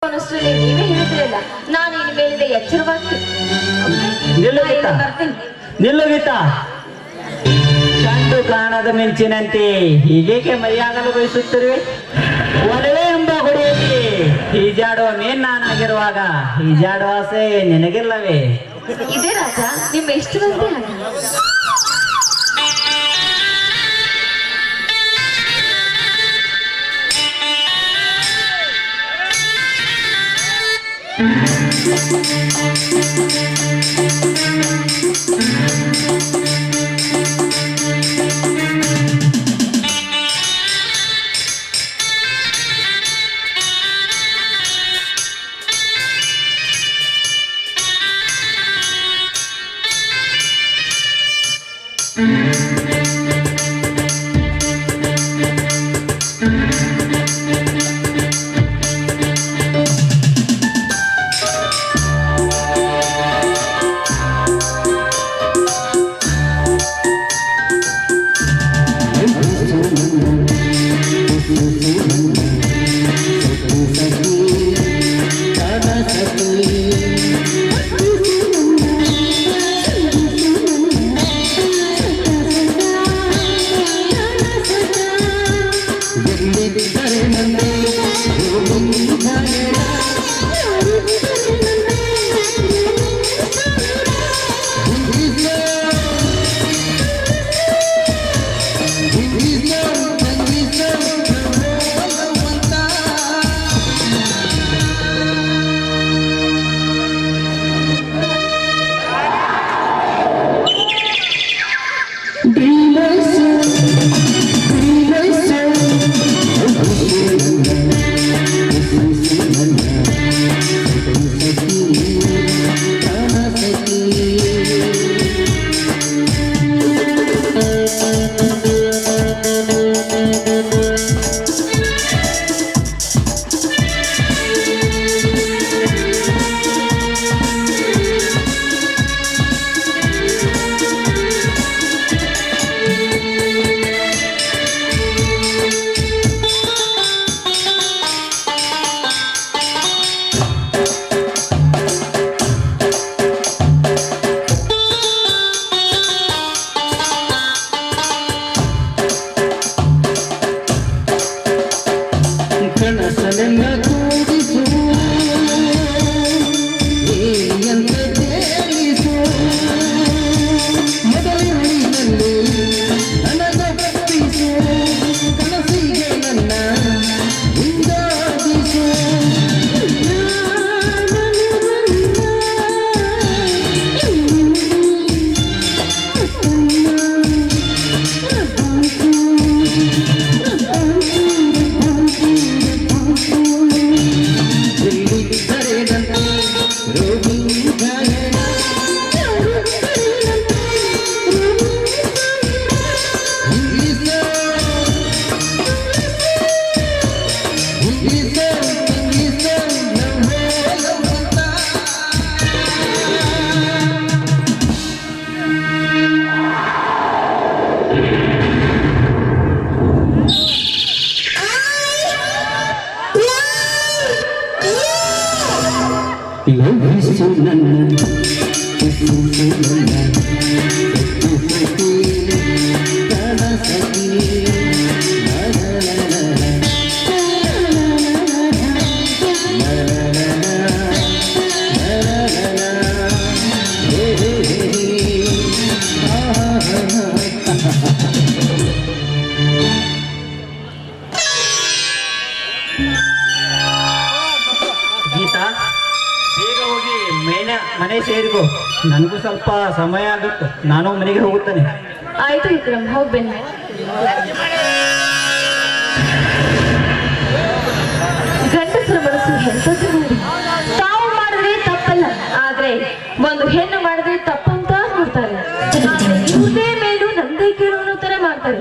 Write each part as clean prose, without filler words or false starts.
ಅನ್ನಷ್ಟರಲ್ಲಿ ನೀವೇ ಹೇಳಿದ್ರಲ್ಲ, ನಾನು ಇನ್ನು ಮೇಲಿಂದ ಎಚ್ಚರವಾಗಿ ನಿಲ್ಲು ಗೀತಾ. ಕಂಡು ಕಾಣದ ಮಿಂಚಿನಂತೆ ಹೀಗೇಕೆ ಮೈಯಾಗಲು ಬಯಸುತ್ತಿರುವೆ? ಒಲವೇ ಎಂಬ ಹೊಡೆಯಲ್ಲಿ ಈಜಾಡುವ ಮೇನ್ ನಾನಾಗಿರುವಾಗ ಈಜಾಡುವ ಆಸೆ ನಿನಗಿಲ್ಲವೇ? ಇದೇ ರಾಜ ನಿಮ್ಮ ಇಷ್ಟವಂತೆ ಹಾಗೆ. ಗೀತಾ, ಬೇಗ ಹೋಗಿ ಮನೆ ಸೇರಿಕೋ. ನನಗೂ ಸ್ವಲ್ಪ ಸಮಯ ಆಗುತ್ತೆ, ನಾನು ಮನೆಗೆ ಹೋಗುತ್ತೇನೆ. ಆಯ್ತು ವಿಕ್ರಮ್, ಹೋಗ್ಬೇನೆ. ಗಂಡಸರ ಮನಸ್ಸು ಎಂತದ್ದು ನೋಡಿ. ತಾವು ಮಾಡಿದ್ರೆ ತಪ್ಪಲ್ಲ, ಆದ್ರೆ ಒಂದು ಹೆಣ್ಣು ಮಾಡಿದ್ರೆ ತಪ್ಪಂತ ನೋಡ್ತಾರೆ. ಇವುದೇ ಮೇಲೂ ನಂದೇ ಕೇಳು ಅನ್ನೋ ತರ ಮಾಡ್ತಾರೆ.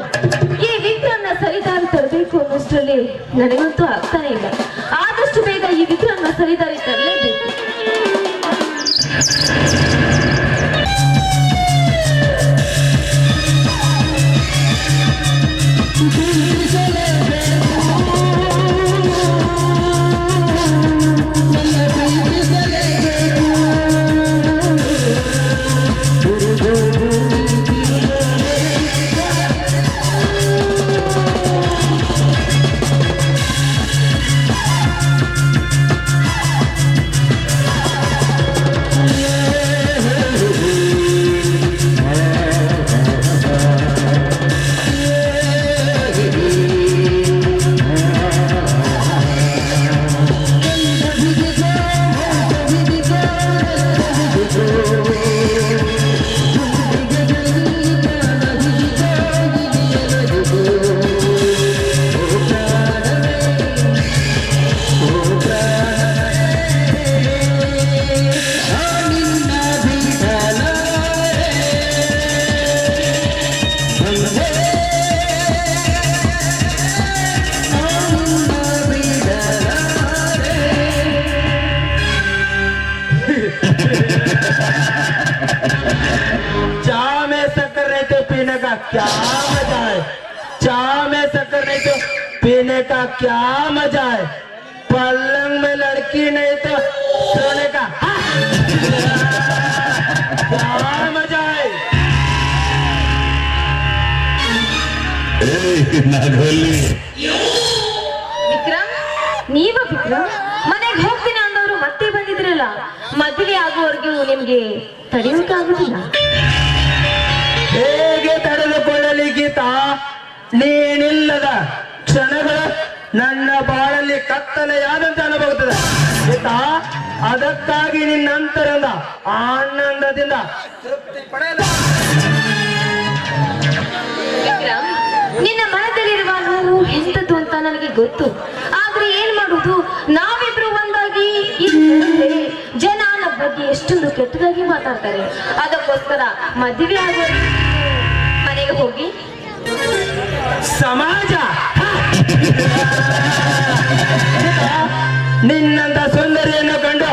ಈ ವಿಕ್ರಮ್ನ ಸರಿದಾರಿ ತರಬೇಕು ಅನ್ನೋಷ್ಟರಲ್ಲಿ ನನಗಂತೂ ಆಗ್ತಾನೆ ಇಲ್ಲ. ಆದಷ್ಟು ಬೇಗ ಈ ವಿಕ್ರಮ್ನ ಸರಿದಾರಿ ತರಲೇಬೇಕು. पीने का क्या मजा है, चाय में शक्कर नहीं तो पीने का क्या मजा है, पलंग में लड़की नहीं तो सोने का क्या मजा है। ವಿಕ್ರಮ್, ನೀವ ವಿಕ್ರಮ್ ಮನೆಗೆ ಹೋಗ್ತೀನಿ ಅಂದವರು ಮತ್ತೆ ಬಂದಿದ್ರಲ್ಲ, ಮದುವೆ ಆಗುವವರೆಗೂ ನಿಮ್ಗೆ ತಡೆಯೋಕ್ಕಾಗುದಿಲ್ಲ? ಹೇಗೆ ತಡೆದುಕೊಳ್ಳಲಿ ಗೀತಾ, ನೀನಿಲ್ಲದ ಕ್ಷಣಗಳು ನನ್ನ ಬಾಳಲ್ಲಿ ಕತ್ತಲೆಯಾದಂತೆ ಅನುಭವಿಸುತ್ತದೆ ಗೀತಾ. ಅದಕ್ಕಾಗಿ ನಿನ್ನಂತರದ ಆನಂದದಿಂದ ತೃಪ್ತಿ ಪಡೆಯಲು ವಿಕ್ರಮ್, ನಿನ್ನ ಮನದಲ್ಲಿರುವ ನೋವು ಎಂತದ್ದು ಅಂತ ನನಗೆ ಗೊತ್ತು. ಆದ್ರೆ ಏನ್ ಮಾಡುದು, ನಾವಿಬ್ರು ಒಂದಾಗಿ ಇದ್ರೆ ಜನ ನಮ್ಮ ಬಗ್ಗೆ ಎಷ್ಟೊಂದು ಕೆಟ್ಟದಾಗಿ ಮಾತಾಡ್ತಾರೆ. ಅದಕ್ಕೋಸ್ಕರ ಮದುವೆ ಆಗುವ ಮನೆಗೆ ಹೋಗಿ ಸಮಾಜ ನಿನ್ನಂತ ಸುಂದರಿಯನ್ನು ಕಂಡು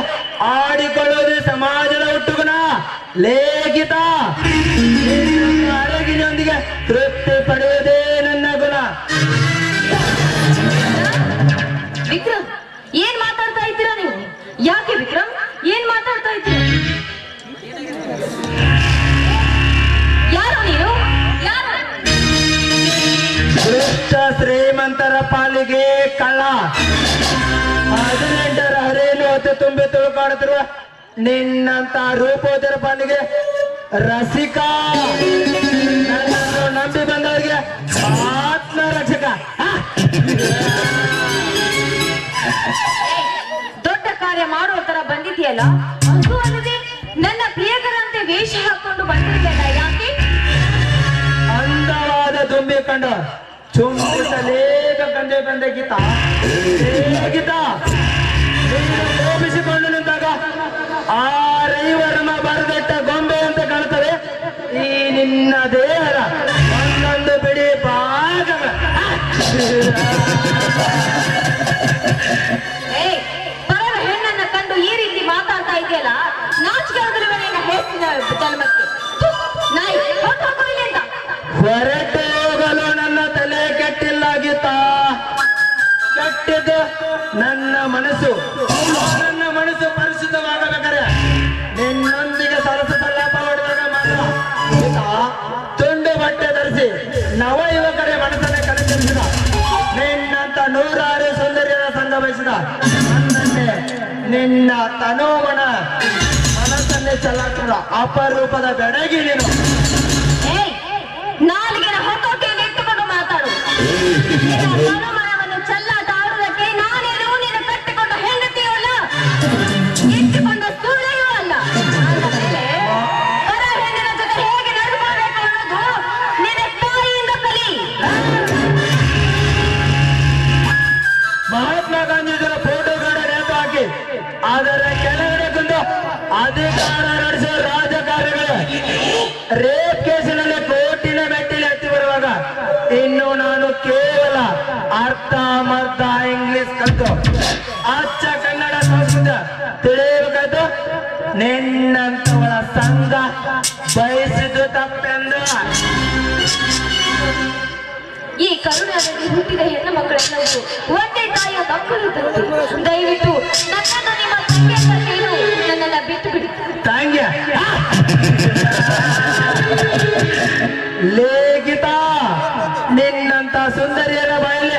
ಆಡಿಕೊಳ್ಳುವುದು ಸಮಾಜದ ಹುಟ್ಟುಗುಣ. ಲೇಖಿತ ಅರಗಿನೊಂದಿಗೆ ತೃಪ್ತಿ ಪಡೆಯುವುದೇ ನನ್ನ ಗುಣ. ವಿಕ್ರಮ್, ಏನ್ ಮಾತಾಡ್ತಾ ಇದ್ದೀರಾ ನೀವು? ಯಾಕೆ ವಿಕ್ರಮ್, ಏನ್ ಮಾತಾಡ್ತಾ ಇದ್ದೀರಾ? ಯಾರು ನೀನು? ಯಾರು? ದುಷ್ಟ ಶ್ರೀಮಂತರ ಪಾಲಿಗೆ ಕಳ್ಳ, 18ರ ಹರೇನು ಹೊತ್ತು ತುಂಬಿ ತುಳುಕಾಡುತ್ತಿರುವ ನಿನ್ನಂತ ರೂಪೋದರ ಪಾಲಿಗೆ ರಸಿಕ, ನನ್ನನ್ನು ನಂಬಿ ಬಂದವರಿಗೆ ಆತ್ಮ ರಕ್ಷಕ. ದೊಡ್ಡ ಕಾರ್ಯ ಮಾಡೋ ತರ ಬಂದಿದೆಯಲ್ಲ, ಅದು ಅಲ್ಲದೆ ನನ್ನ ಪ್ರಿಯಕರಂತೆ ವೇಷ ಹಾಕೊಂಡು ಬಂದಿದೆಯಲ್ಲ, ಯಾಕೆ? ಅಂದವಾದ ದುಂಬಿ ಕಂಡು ಚುಂಬಿಸಲೇಬೇಕಂದೇ ಬಂದೆ ಗೀತಾ. ಗೀತಾ, ನೀನು ಕೋಪಿಸಿಕೊಂಡು ನಿಂತಾಗ ಆ ರೈವರ್ಮ ಬರದಟ್ಟ ಗೊಂಬೆ ಅಂತ ಕಾಣುತ್ತದೆ ಈ ನಿನ್ನ ದೇಹದ ಒಂದೊಂದು ಬಿಡಿ ಭಾಗಗಳ. ಬರೋ ಹೆಣ್ಣನ್ನ ಕಂಡು ಈ ರೀತಿ ಮಾತಾಡ್ತಾ ಇದೆಯಲ್ಲ, ನಾಚಿಕೆ ಆದ್ರೆ ನಿನ್ನ ಹೆಚ್ಚಿನ ಜನ್ಮಕ್ಕೆ. ನಾಯಿ ಹೊತ್ತು ಹೋಗೋದಿಲ್ಲ ಅಂತ ಹೊರಟು ಹೋಗಲು ನನ್ನ ತಲೆ ಕೆಟ್ಟಿಲ್ಲ ಗೀತಾ, ಕೆಟ್ಟಿದ್ದು ನನ್ನ ಮನಸ್ಸು. ನನ್ನ ಮನಸ್ಸು ಪರಿಶುದ್ಧವಾಗಬೇಕಾರೆ ನಿನ್ನೊಂದಿಗೆ ಸರಸ ಸಲ್ಲಾಪ ಹೊಡೆದಾಗ ಮಾತ್ರ ಗೀತಾ. ತುಂಡು ಬಟ್ಟೆ ಧರಿಸಿ ನವ ಯುವಕರ ಮನಸ್ಸನ್ನೇ ಕಲಿಸಿದ ನಿನ್ನಂತ ನೂರಾರು ಸುಂದರಿಯರ ಸಂಘ ಬಯಸಿದ ನನ್ನನ್ನೇ ನಿನ್ನ ತನೋಮನ ಮನಸ್ಸನ್ನೇ ಚಲಾಕಿದ ಅಪರೂಪದ ಬೆಡಗಿ ನೀನು. ನಾಲಿಗೆನ ಹೊತ್ತೋಕೆಯಲ್ಲಿ ಇಟ್ಟುಕೊಂಡು ಮಾತಾಡು. ಮನವನ್ನು ಚೆಲ್ಲಾಟ ಆಡುವುದಕ್ಕೆ ನಾನೇನು ನೀನು ಕಟ್ಟಿಕೊಂಡ ಹೆಂಡತಿಯೂ ಅಲ್ಲ, ಇಟ್ಟುಕೊಂಡ ಸುಳ್ಳೆಯೂ ಅಲ್ಲ. ಅಂದಮೇಲೆ ಪರ ಹೆಣ್ಣಿನ ಜೊತೆ ಹೇಗೆ ನಡ್ಕೊಳ್ಬೇಕು ಅನ್ನೋದು ನಿನ್ನ ತಾಯಿಯಿಂದ ಕಲಿ. ಮಹಾತ್ಮ ಗಾಂಧೀಜಿಯ ಫೋಟೋಗಳ ನೇತು ಹಾಕಿ ಅದರ ಕೆಳಗಡೆ ಕುಂದು ಅಧಿಕಾರ ನಡೆಸುವ ರಾಜಕಾರಣಿಗಳು ರೇಪ್ ಕೇಸಿನಲ್ಲಿ ಕೋರ್ಟಿನ ಮೆಟ್ಟಿಲು ಹತ್ತಿ ಬರುವಾಗ ಇನ್ನು ನಾನು ಕೇವಲ ಅರ್ಧ ಮರ್ಧ ಇಂಗ್ಲಿಷ್ ಕಲಿತು ಅಚ್ಚ ಕನ್ನಡ ಸಂಸ್ಕೃತ ತಿಳಿಯಬೇಕಾಯ್ತು. ನಿನ್ನಂತವಳ ಸಂಘ ಬಯಸಿದ್ದು ತಪ್ಪೆಂದು ಈ ಕರುಣಾದಲ್ಲಿ ಹುಟ್ಟಿದ ಹೆಣ್ಣು ಮಕ್ಕಳೆಲ್ಲವೂ ಒಂದೇ ತಾಯಿಯ ಮಕ್ಕಳು ತಂದೆ. ದಯವಿಟ್ಟು ನನ್ನನ್ನು ನಿಮ್ಮ ತಂದೆ ಅಂತ ಹೇಳು, ನನ್ನನ್ನ ಬಿಟ್ಟು ಬಿಡಿ. ತಂಗ್ಯ ಲೇಖಿತ, ನಿನ್ನಂತ ಸುಂದರಿಯರ ಬಾಯಲ್ಲಿ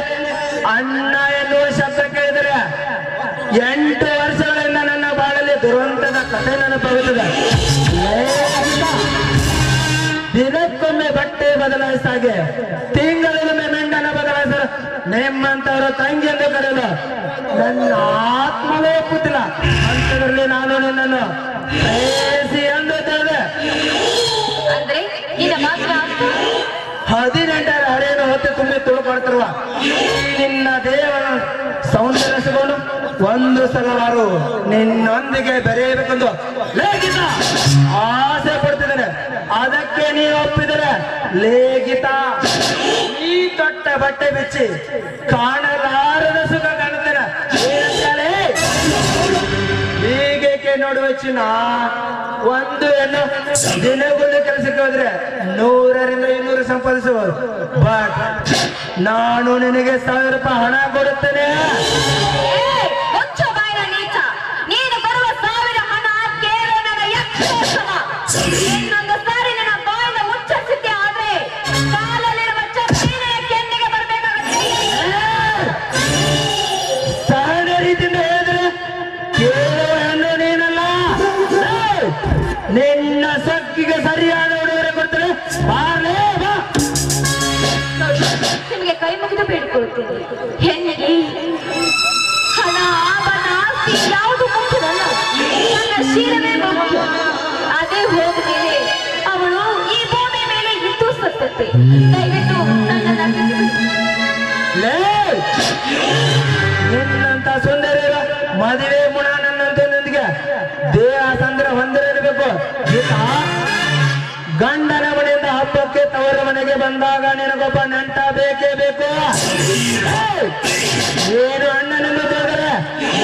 ಅಣ್ಣ ಎನ್ನುವ ಶಬ್ದ ಕೇಳಿದರೆ 8 ವರ್ಷಗಳಿಂದ ನನ್ನ ಬಾಳಲ್ಲಿ ದುರಂತದ ಕಥೆ ನೆನಪಾಗುತ್ತದೆ. ದಿನಕ್ಕೊಮ್ಮೆ ಬಟ್ಟೆ ಬದಲಾಯಿಸಾಗೆ ತಿಂಗಳಿಗೊಮ್ಮೆ ಮೆಂಡನ ಬದಲಾಯಿಸಲು ನಿಮ್ಮಂತವರ ತಂಗಿ ಎಂದು ಕರೆಯಲು ನನ್ನ ಆತ್ಮವೇ ಒಪ್ಪುತ್ತಿಲ್ಲ. ಅಂತದ್ರಲ್ಲಿ ನಾನು ನಿನ್ನನ್ನು ಪ್ರೇಯಸಿ ಎಂದು ತಿಳಿದೆ. ಅಂದ್ರೆ ನಿನ್ನ ಮಾತ್ರ 18ರ ಹರೇನು ಹೊತ್ತು ತುಂಬಿ ತುಳುಕಾಡ್ತಿರುವ ನಿನ್ನ ದೇವರ ಸೌಂದರ್ಯಸಿಕೊಂಡು ಒಂದು ಸಲವಾರು ನಿನ್ನೊಂದಿಗೆ ಬೆರೆಯಬೇಕೆಂದು ಲೇಖಿತ ಆಸೆ ಪಡ್ತಿದ್ದೇನೆ. ಅದಕ್ಕೆ ನೀವು ಒಪ್ಪಿದರೆ ಲೇಖಿತ ಈ ದೊಡ್ಡ ಬಟ್ಟೆ ಬಿಚ್ಚಿ ಕಾಣಲಾರದ ಸುಖ ಕಾಣುತ್ತೇನೆ. ಹೀಗೇಕೆ ನೋಡುವ ಚಿನ್ನ, ಒಂದು ಹೆಣ್ಣು ದಿನಗೂಲಿ ಕೆಲಸಕ್ಕೆ ಹೋದ್ರೆ 100-200 ಸಂಪಾದಿಸಬಹುದು. ಬಟ್ ನಾನು ನಿನಗೆ 1000 ರೂಪಾಯಿ ಹಣ ಕೊಡುತ್ತೇನೆ. ನೀನು ಬರುವ 1000 ಹಣ ಕೇವಲ ನನ್ನ ಯಕ್ಷೋತ್ಸವ. ಇನ್ನೊಂದು ಸಾರಿ ನನ್ನ ಬಾಯಿನ ಮುಚ್ಚರಿಸಿದ್ದೆ ಆದ್ರೆ ಕಾಲಲ್ಲಿರುವ ಚಪ್ಪಲಿನ ಕೆನ್ನೆಗೆ ಬರಬೇಕಾಗುತ್ತೆ. ಸಹನ ರೀತಿಯಿಂದ ಹೇಳಿದ್ರೆ ಕೇಳುವ ಹೆಣ್ಣು ನೀನಲ್ಲ. ನಿನ್ನ ಸಕ್ಕಿಗೆ ಸರಿಯಾದ ಉಡುಗೊರೆ ಕೊಡ್ತಾರೆ. ಬಾರ್ಲೇ ಬಾ. ನಿಮಗೆ ಕೈ ಮುಗಿದು ಬೇಡಿಕೊಳ್ಳುತ್ತೇನೆ. ಹೆಣ್ಣಿಗೆ ಹಣ, ಆಭರಣ, ಆಸ್ತಿ ಯಾವುದು ಮುಖ್ಯವಲ್ಲ, ನನ್ನ ಶೀಲವೇ ಮುಖ್ಯ. ಅದೇ ಹೋದ್ಮೇಲೆ ಅವಳು ಈ ಭೂಮಿ ಮೇಲೆ ಇದ್ದು ಸತ್ತತ್ತೆ. ದಯವಿಟ್ಟು ನನ್ನನ್ನು ಲೇ, ನಿನ್ನಂತ ಸುಂದರ ಮದುವೆ ಗುಣ ನನ್ನಂತ ನಿಂದಿಗೆ ದೇಹ ತಂದ್ರೆ ಹೊಂದಿರಬೇಕು. ಗಂಡನ ಮನೆಯಿಂದ ಹಬ್ಬಕ್ಕೆ ತವರ ಮನೆಗೆ ಬಂದಾಗ ನಿನಗೊಬ್ಬ ನೆಂಟ ಬೇಕೇ ಬೇಕು. ಏನು ಅಣ್ಣನೆಂದು ಹೋದರೆ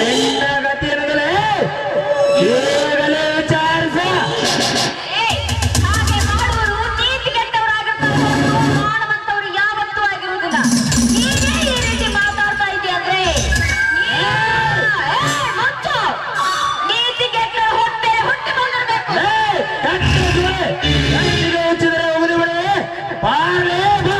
ನಿನ್ನ ಗತಿ ಏನಂದ್ರೆ ಈಗಲೇ ವಿಚಾರಿಸ. ಹಾಗೆ ಮಾಡುವರು ನೀತಿ ಕೆಟ್ಟವರಾಗಿರ್ತಾರೆ, ಮಾನವಂತವರು ಯಾವತ್ತೂ ಆಗಿರುವುದಿಲ್ಲ. ನೀನೇ ಈ ರೀತಿ ಮಾತಾಡ್ತಾ ಇದೆಯಾ ಅಂದ್ರೆ ನೀತಿ ಕೆಟ್ಟ ಹೊಟ್ಟೆ ಬಂದಿರಬೇಕು. ಹುಚ್ಚಿದರೆ ಹೋಗುದು ಬಿಡ. ಬಾರ್ಲೇ ಬಾ.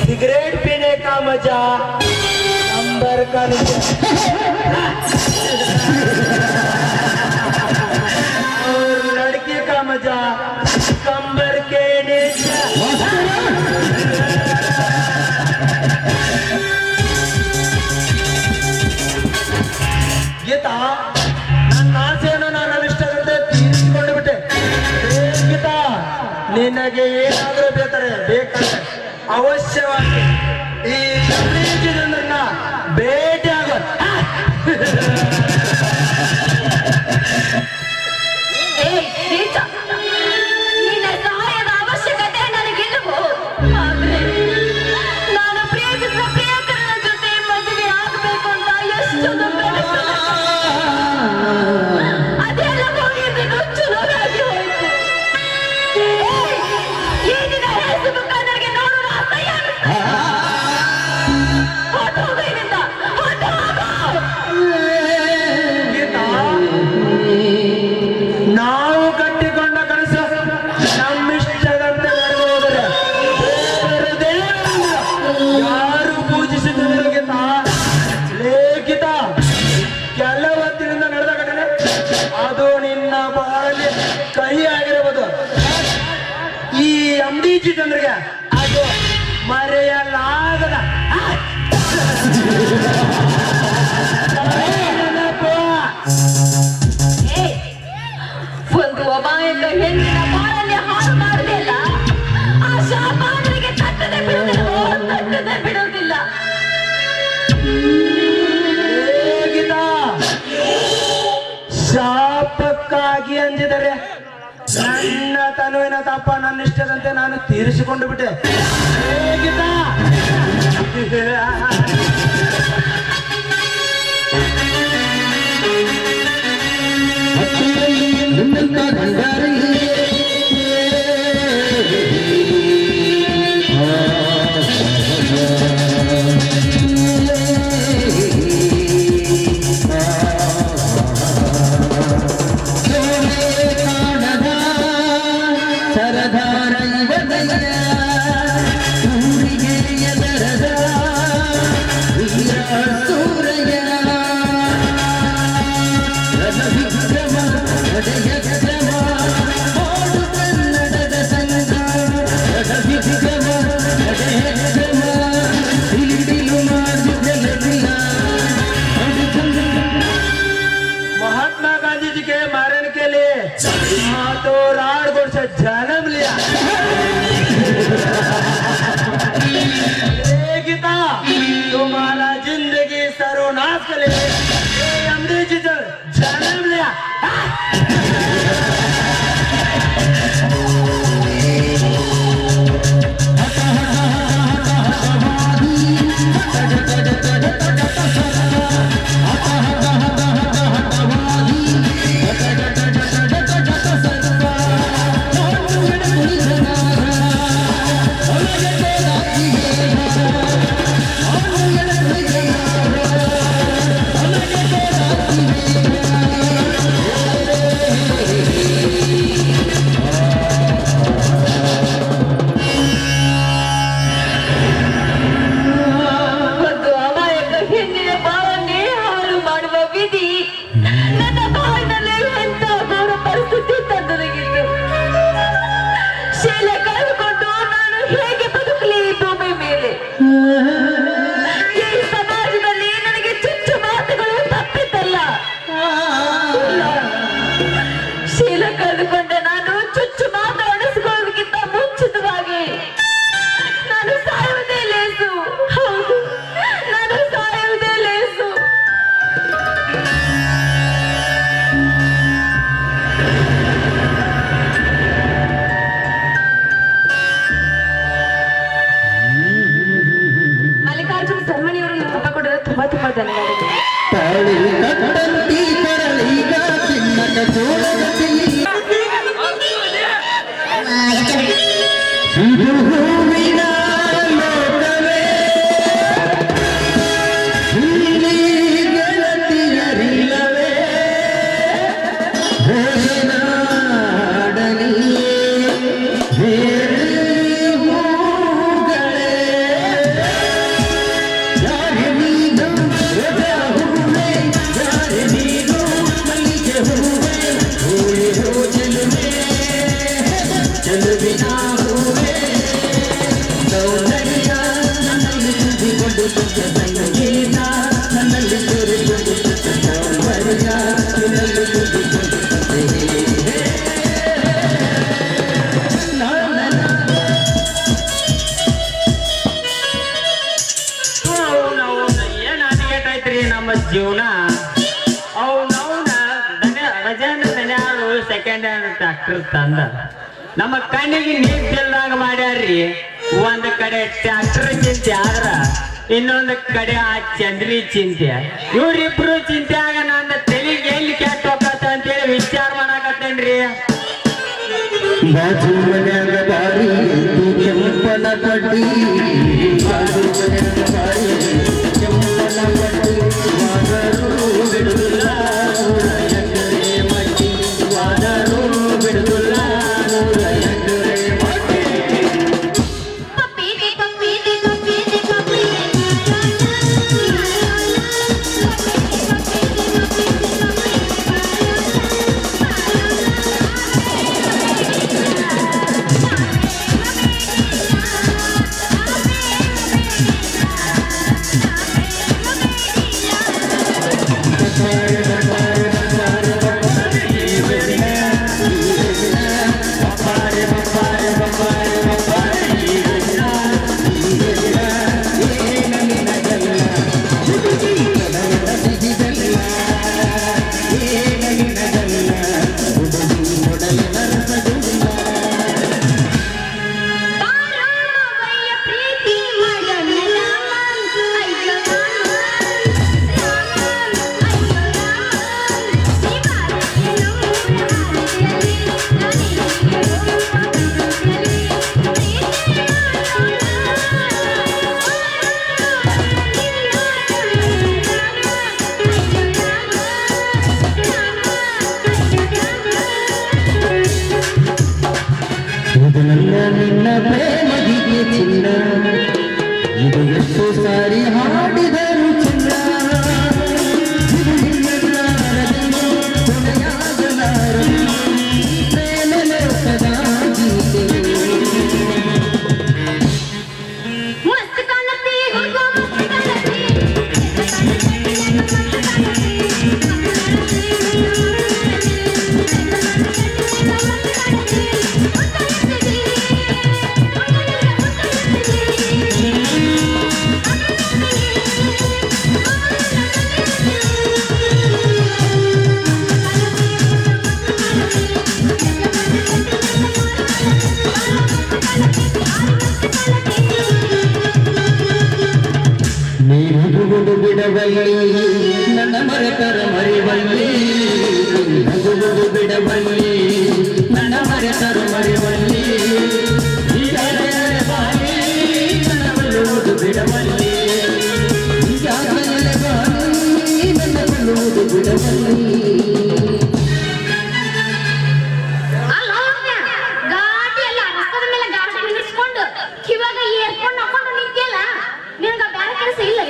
सिगरेट पीने का मजा अंबर का नीचे और लड़की का मजा कंबर के नीचे. ಗೀತಾ, ನನ್ನ ಆಸೆಯನ್ನು ನಾನು ಅನಿಷ್ಟದಂತೆ ತೀರಿಸಿಕೊಂಡು ಬಿಟ್ಟೆ. ಗೀತಾ, ನಿನಗೆ ಏನಾದರೂ ಬೇಕಾದ್ರೆ ಅವಶ್ಯವಾಗಿ ಈ ಜನರನ್ನ ಭೇಟಿ ಆಗೋ. ನಿನ್ನ ಸಹಾಯದ ಅವಶ್ಯಕತೆ ನನಗಿಲ್ಲವೋ, ಆದ್ರೆ ನಾನು ಪ್ರೀತಿಸಿದ ಪ್ರಿಯಕರನ ಜೊತೆ ಮದುವೆ ಆಗಬೇಕು ಅಂತ ಎಷ್ಟು ಅದೆಲ್ಲ ಹೋಗಿದ್ದು ಚಲೋರಾಗಿ ಹೋಯ್ತು. ಈಗಿನ ಫೇಸ್ಬುಕ್ ನನಗೆ ನೋಡುವ ಅಸಹ್ಯ ಆಗುತ್ತೆ. ಹೊರಟೋಗು ಇಲ್ಲಿಂದ, ಹೊರಟೋಗು. ಗೀತಾ, ನಾವು ಕಟ್ಟಿಕೊಂಡ ಕನಸು ನಮ್ಮಿಷ್ಟದಂತೆ ನಡೆದು ಹೋದರೆ ಯಾರು ಪೂಜಿಸಿದ್ರು ಗೀತಾ. ಲೇಖಿತ ಕೆಲವತ್ತಿನಿಂದ ನಡೆದ ಘಟನೆ ಅದು ನಿನ್ನ ಬಾಳಲ್ಲಿ ಕಹಿ ಆಗಿರಬಹುದು. ಈ ಅಂಬೀಜಿ ಜನರಿಗೆ ಅದು ಮರೆಯಲಾಗದ ನೆನಪು. ಒಂದು ಅಮಾಯಕ ಹೆಣ್ಣಿನ ಬಾಳಲ್ಲಿ ಹಾಳು ಮಾಡುವುದಿಲ್ಲ. ಆ ಶಾಪಾದರಿಗೆ ತಟ್ಟದೆ ಬಿಡುವುದಿಲ್ಲ. ಗೀತಾ, ಶಾಪಕ್ಕ ಅದಕ್ಕಾಗಿ ಅಂಜಿದರೆ ನನ್ನ ತನುವಿನ ತಪ್ಪ ನನ್ನ ಇಷ್ಟದಂತೆ ನಾನು ತೀರಿಸಿಕೊಂಡು ಬಿಟ್ಟೆ. ಹೇಗಿದ್ದ? महात्मा गांधी जी के मारने के लिए तो राणगढ़ से जन्म लिया. गीता तुम्हारा जिंदगी सर्वनाश के लिए अंग्रेज जी जन्म लिया. ನಮ್ಮ ಜೀವನ ಅವನವನ ಸೆಕೆಂಡ್ ಹ್ಯಾಂಡ್ ಟ್ರ್ಯಾಕ್ಟರ್ ತಂದ ನಮ್ಮ ಕಣ್ಣಿಗೆ ನೀರ್ ಚೆಲ್ದಾಗ ಮಾಡ್ಯಾರ್ರಿ. ಒಂದ್ ಕಡೆ ಟ್ರ್ಯಾಕ್ಟರ್ ಚಿಂತೆ ಆದ್ರ ಇನ್ನೊಂದ್ ಕಡೆ ಆ ಚಂದ್ರಿ ಚಿಂತೆ. ಇವ್ರಿಬ್ರು ಚಿಂತೆ ಆಗ ನನ್ನ ತೆಲಿಗೆ ಎಲ್ಲಿ ಕೆಟ್ಟ ಹೋಗತ್ತ ಅಂತೇಳಿ ವಿಚಾರ ಮಾಡಾಕತ್ತೇನ್ರಿ. ಬಾಜು ಮನ್ಯಾಗ ಬಾರಿ ಕೆಂಪನ ಕಡ್ಡಿ, ಬಾಜು ಮನ್ಯಾಗ ಬಾರಿ ಕೆಂಪನ ಕಡ್ಡಿ, ವಾದರು ಬಿಡುದಿಲ್ಲ ನೂರ ಎಂಟರೆ ಮಟ್ಟಿ, ವಾದರು ಬಿಡುದಿಲ್ಲ ನೂರ ಎಂಟರೆ ಮಟ್ಟಿ. ಇದು ನನ್ನ ನಿನ್ನ ಪ್ರೇಮ ಗೀತೆ ಚಿನ್ನ ಇದು ಎಷ್ಟು ಸಾರಿ ಹಾಡಿದರು ಚಿನ್ನ ಇದು ನಿನ್ನದಾರದು, ಕೊನೆಯಾಗಲಾರದು ಪ್ರೇಮ ಲೋಕದ ಗೀತೆ. ಮಸ್ತ್ ಕಾಣತ್ತೆ ಹುಡುಗ ಮಸ್ತ್ ಕಾಣತ್ತೆ ನೀನುಗುವುದು ಬಿಡಬಲ್ಲಿ ನನ್ನ ಮರೆತರ ಮರಿಬಲ್ಲಿ, ನಗುವುದು ಬಿಡಬಲ್ಲಿ ನನ್ನ ಮರೆತರ ಮರಿಬಲ್ಲಿ, ಈಗಾಗಲೇ ಬಾಳಿ ನನ್ನ ಕೊಲ್ಲುವುದು ಬಿಡಬಲ್ಲಿ, ಈಗಾಗಲೇ ಬಾಳಿ ನನ್ನ ಕೊಲ್ಲುವುದು ಬಿಡಬಲ್ಲಿ. ಅಲ್ಲ ಗಾಡಿ ಎಲ್ಲ ರಸ್ತೆದ ಮೇಲೆ ಗಾಡಿ ನಿಲ್ಲಿಸ್ಕೊಂಡು ಕಿವಾಗ ಏರ್ಕೊಂಡು ಹಾಕೊಂಡು ನಿಂತಿಯಲ್ಲ, ನಿನಗ ಬೇರೆ ಕೆಲಸ ಇಲ್ಲ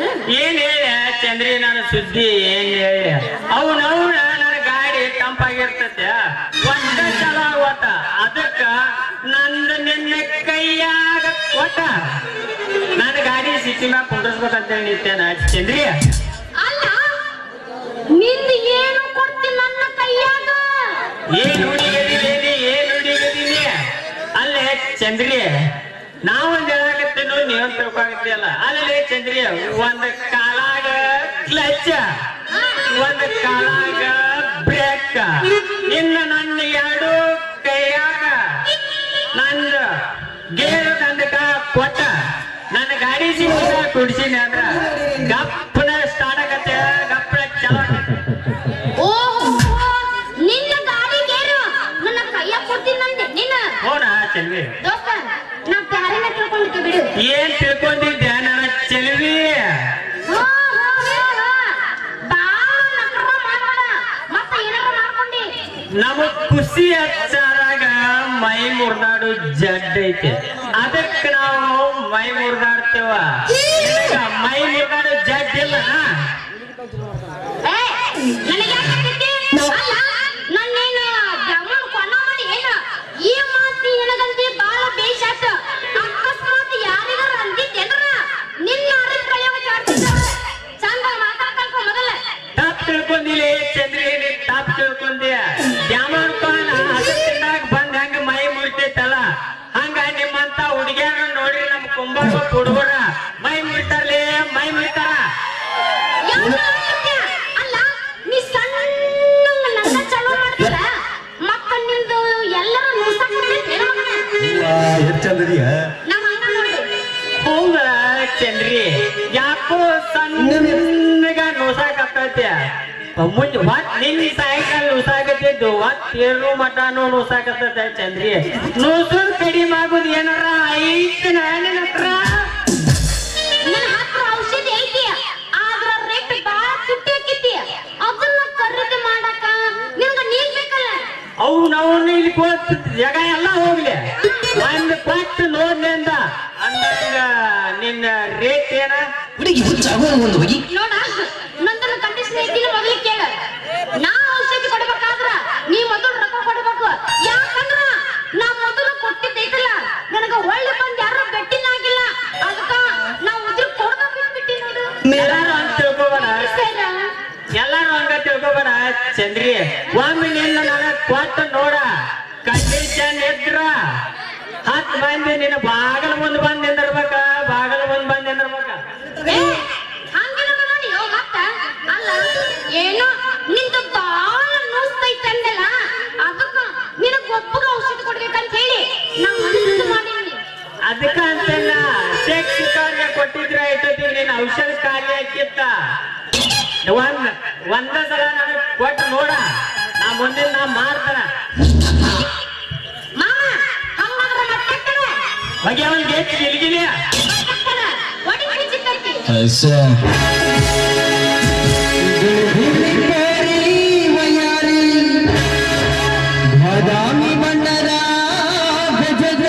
ಏನ್ ಹೇಳ ಚಂದ್ರಿ ನಾನು ಸುದ್ದಿ ಏನ್ ಹೇಳಿ ಅವನವನ ನನ್ನ ಗಾಡಿ ತಂಪಾಗಿರ್ತೈತೆ ಒಂದ ಚಲ ಆಗೋತ ಅದಕ್ಕ ನಂದು ನಿನ್ನ ಕೈಯಾಗ ಕೊಟ್ಟ ನನ್ನ ಗಾಡಿ ಸಿಟಿ ಮ್ಯಾಗ ಕುಂಡ್ರಸ್ಬೇಕಂತ ನಿಂತೇನ ಚಂದ್ರಿ. ಅಲ್ಲ ನಿಂದ ಏನು ಕೊಡ್ತೀನಿ ನನ್ನ ಕೈಯಾಗ? ಏನ್ ಹುಡುಗದಿನಿ ಏನ್ ಹುಡುಗದಿನಿ ಅಲ್ಲೇ ಚಂದ್ರಿ ನಾವೊಂದ್ ಹೇಳಾಕತ್ತೇನು ನೀವ್ ತಿಳ್ಕೊಳಕತ್ತಿಯಲ್ಲ. ಅಲ್ಲೇ ಚಂದ್ರಿ ಒಂದ್ ಕಾಲಾಗ ಕ್ಲಚ್ ಒಂದ್ ಕಾಲಾಗ ಬ್ರೇಕ್, ಇನ್ನು ನನ್ನ ಎರಡು ಕೈಯಾಗ ನಂದ ಗೇರು ತಂದಕ ಕೊಟ್ಟ ನನ್ನ ಗಾಡಿ ಸಿಕ್ಕ ಕುಡ್ಸಿನಿ ಅಂದ್ರ ಗಪ್ಪನ ಸ್ಟಾರ್ಟ್ ಆಗತ್ತೆ, ಗಪ್ಪನ ಚಲೋ ಓಹೋ ನಿನ್ನ ಗಾಡಿ ಗೇರು ನನ್ನ ಕೈಯಾಗ ಕೊಡ್ತೀನಿ ನಂದೆ ನೀನು. ಹೋಣ ಚೆಲ್ವಿ ದೋಸ್ತ ನಾ ಬ್ಯಾರೆನ ತಿಳ್ಕೊಂಡಿದ್ದೆ ಬಿಡು. ಏನ್ ತಿಳ್ಕೊಂಡಿದ್ದೆ ನನ್ನ ಚೆಲ್ವಿ? ಬಾಳ ನಕರ ಮಾಡ್ಬೇಡ, ಮತ್ತೆ ಏನಾರ ಮಾಡ್ಕೊಂಡಿ. ನಮಗ್ ಖುಷಿ ಹಚ್ಚಾರಾಗ ಮೈ ಮುರ್ದಾಡು ಜಡ್ ಐತೆ, ಅದಕ್ಕ ನಾವು ಮೈ ಮುರ್ದಾಡ್ತೇವ. ನಿನಗ ಮೈ ಮುರ್ದಾಡು ಜಡ್ ಇಲ್ಲ ಏ, ನನಗ್ ಯಾಕ್ ಆಗ್ತೈತಿ? ಅಲ್ಲ, ನನ್ನೇನು ಬ್ರಾಹ್ಮಣ ಕೊಂಡ ಮಾಡಿ ಏನ? ಈ ಮಾತಿ ನಿನಗಂತಿ ಬಾಳ ಬೇಷಾತ. ಅಕಸ್ಮಾತ್ ಯಾರಿಗಾರ ಅಂದಿದ್ದೇನ್ರ ನಿನ್ನ ಅರಿವು ಕಳೆಯುವ ಚಾಡ್ತಿದ್ದಾರ. ಚಂದ ಮಾತಾಡ್ಕಲ್ಕೊ ಮೊದಲ. ತಪ್ಪು ತಿಳ್ಕೊಂಡಿಲ್ಲ ಚಂದ್ರಿ, ನೀ ತಪ್ಪು ತಿಳ್ಕೊಂಡ್ಯ. ದ್ಯಾಮಣ್ಣ ಅದಕ್ಕಿಂದಾಗ ಬಂದ್ ಹೆಂಗ ಮೈ ಮುರಿತೈತಲ್ಲ ಹಂಗ ನಿಮ್ಮಂತ ಹುಡುಗಿಯರ ನೋಡಿ ನಮ್ ಕುಂಬಾರ ಹುಡುಗರ ಮೈ ಮುರಿತಾರಲೇ, ಮೈ ಮುರಿತಾರ. ಯಾವ್ದು ಅನ್ಸುತ್ತೆ? ಅಲ್ಲ, ನೀ ಸಣ್ಣ ನನ್ನ ಚಲೋ ಮಾಡಿದ್ರ ಮಕ್ಕ ನಿಂದು ಎಲ್ಲರೂ ನುಸಾಕ್ ಬಿಡ್ತೈತಿ ಏನೋ ಮಗನ? ಹೆಚ್ಚಂದರಿಯ ನಮ್ಮ ಹಂಗ ನೋಡಿ. ಹೌದ ಚಂದ್ರಿ, ಯಾಕೋ ಸಣ್ಣಗ ನುಸಾಕತ್ತೈತಿ. ಮುಂಜ್ ಒಟ್ ನಿನ್ನ ಸಾಯಂಕಾಲ ನುಸಾಕತ್ತಿದ್ದು ಒಟ್ ಏಳು ಮಟನು ನುಸಾಕತ್ತೈತೆ ಚಂದ್ರಿ. ನುಸುದ್ ಕಡಿಮೆ ಆಗುದು ಏನಾರ ಐತನ ನಿನ್ನ ಹತ್ರ? ನನ್ನ ಹತ್ರ ಔಷಧಿ ಐತಿ, ಆದ್ರ ರೇಟ್ ಬಾಳ ತುಟ್ಟಿ ಆಕೈತಿ. ಅದನ್ನ ಖರೀದಿ ಮಾಡಾಕ ನಿನಗ ನೀರ್ ಬೇಕಲ್ಲ? ಅವ್ನವ್ನ ಇಲ್ಲಿ ಕೊಟ್ ಜಗ ಎಲ್ಲ ಹೋಗ್ಲಿ, ಒಂದ್ ಕೊಟ್ಟು ನೋಡ್ಲಿಂದ ಅಂದಂಗ ನಿನ್ನ ರೇಟ್ ಏನ? ಹುಡುಗಿ ಹುಚ್ಚಾಗೋ ಒಂದು ಹೋಗಿ ನೋಡ, ನಂದನ್ನ ಕಂಡೀಷನ್ ಐತಿ, ಮೊದಲು ಕೇಳ. ನಾ ಔಷಧಿ ಕೊಡ್ಬೇಕಾದ್ರ ನೀ ಮೊದಲು ರೊಕ್ಕ ಕೊಡ್ಬೇಕು. ಯಾಕಂದ್ರ ನಾ ಮೊದಲು ಕೊಟ್ಟಿದ್ದೈತಲ್ಲ ನನಗ ಒಳ್ಳೆ ಬಂದ್ ಯಾರು ಬೆಟ್ಟಿನ ಆಗಿಲ್ಲ, ಅದಕ್ಕ ನಾ ಉದ್ರ ಕೊಡ್ಬೇಕು ಬಿಟ್ಟಿ ನೋಡು. ಎಲ್ಲಾರು ಅಂತ ತಿಳ್ಕೊಬೇಡ, ಸರ, ಎಲ್ಲಾರು ಹಂಗ ತಿಳ್ಕೊಬೇಡ ಚಂದ್ರಿ. ಒಮ್ಮೆ ನಿನ್ನ ನನಗ್ ಕೊಟ್ಟು ನೋಡ, ಕಂಡೀಷನ್ ಇದ್ರ 10 ಮಂದಿ ನಿನ್ನ ಬಾಗಲ ಮುಂದ್ ಬಂದ್ ನಿಂದಿರ್ಬೇಕ, ಬಾಗಲ ಮುಂದ್ ಬಂದ್ ನಿಂದಿರ್ಬೇಕ. ಏ, ಹಂಗಿನ ನೋಡಿ ಮತ್ತ. ಅಲ್ಲ, ಏನೋ ನಿಂದು ಬಾಳ ನೋಸ್ತೈತೆ ಅಂದಲ್ಲ, ಅದಕ್ಕ ನಿನಗ್ ಒಬ್ಬಗ ಔಷಧಿ ಕೊಡ್ಬೇಕಂತ ಹೇಳಿ ನಾ ಮನಸ್ಸು ಮಾಡೀನಿ. ಅದಕ್ಕ ಅಂತೆಲ್ಲ ಸೆಕ್ಸ್ ಕಾರ್ಯ ಕೊಟ್ಟಿದ್ರ ಇಟ್ಟೊತ್ತಿಗೆ ನೀನ್ ಔಷಧ ಕಾರ್ಯ ಹಾಕಿತ್ತ. ಒಂದ ಸಲ ನನಗ್ ಕೊಟ್ಟು ನೋಡ, ನಾ ಮುಂದಿನ ನಾ ಮಾಡ್ತಾನ. ಮಾಮ ಹಂಗಾದ್ರ ಮತ್ತೆ ಬಗ್ಗೆ ಅವನ್ ಗೆಟ್ ಗಿಲ್ಗಿಲಿಯ ಒಡಿ ಬಿಚ್ಚಿತ್ತೈತಿ. ಬಾದಾಮಿ ಬಣ್ಣದ ಗಜದ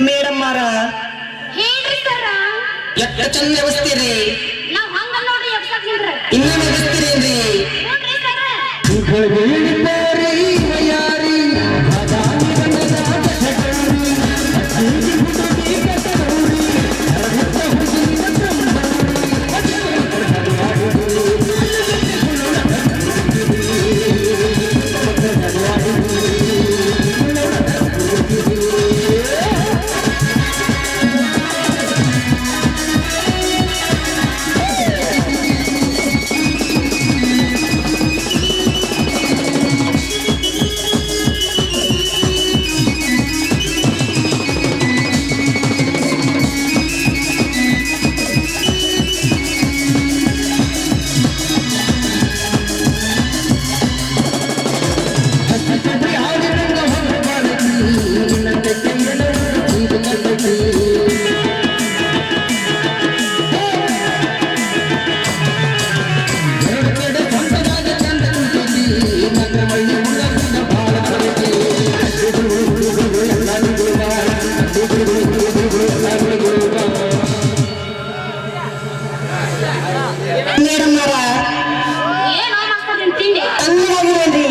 ಮೇಡಮ್ ಮಾರ ಹೇಳ್ರಿ ಸರ ಎಷ್ಟ ಚಂದ ವ್ಯವಸ್ಥೆ ನಾವ್ ಹಂಗ ನೋಡಿ ಎಬ್ಸಾಕ್ಸಿನ್ರಿ ಇನ್ನೇನು ವ್ಯವಸ್ಥೆ ನೋಡ್ರಿ ಸರ ಮೇಡಮ್ ಮಾರ ಏನೋ ಮಾಡ್ಕೊಂಡ್ರಿ ತಿಂಡಿ ತಂದಿರೋದ್ರಿ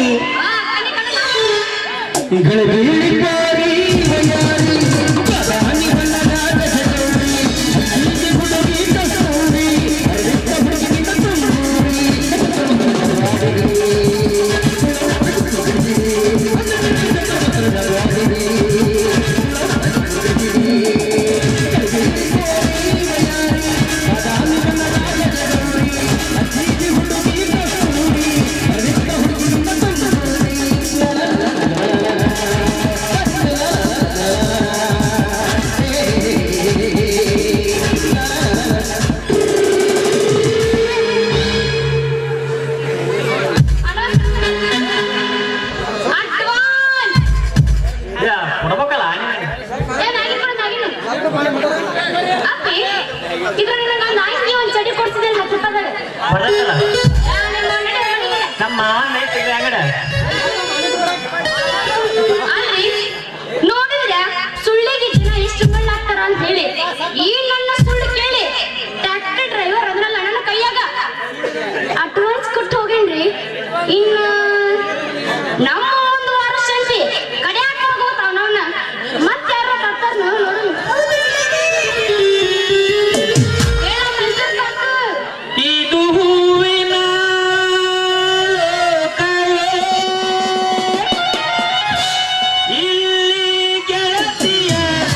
ಕೊಡ್ಬೇಕಲ್ಲ ಅಪ್ಪಿ ಇದ್ರಲ್ಲಿ ನಾನು ನಾಯಿಗೆ ಒಂದ್ ಚಡಿ ಕೊಡ್ತಿದ್ದೆ 10 ರೂಪಾಯಿದಾಗ ಬರತ್ತಲ್ಲ ನಿಮ್ಮ ಅಂಗಡಿ ಮನೆಗೆ. ನಮ್ಮ ನೈತಿಗೆ ಅಂಗಡ ಅಲ್ರಿ ನೋಡಿದ್ರೆ ಸುಳ್ಳಿಗೆ ಜನ ಎಷ್ಟು ಮಳ್ಳಾಗ್ತಾರ ಅಂತ ಹೇಳಿ ಈ ನನ್ನ ಸುಳ್ಳು ಕೇಳಿ ಟ್ರ್ಯಾಕ್ಟರ್ ಡ್ರೈವರ್ ಅದ್ರಲ್ಲ ನನ್ನ ಕೈಯಾಗ ಅಡ್ವಾನ್ಸ್ ಕೊಟ್ಟು ಹೋಗೇನ್ರಿ ಇನ್ನ ನಮ್ಮ ಒಂದು ವಾರ ಸಂತಿ ಕಡಿಯಾಕ ಹೋಗೋತಾವ ನಾವ್ನ ಮತ್ತೆ ಯಾರೋ ತರ್ತಾರ ನೋಡು ಇದು ಹೂವಿನ ಲೋಕವೇ, ಇಲ್ಲಿ ಗೆಳತಿಯರಿಲ್ಲವೇ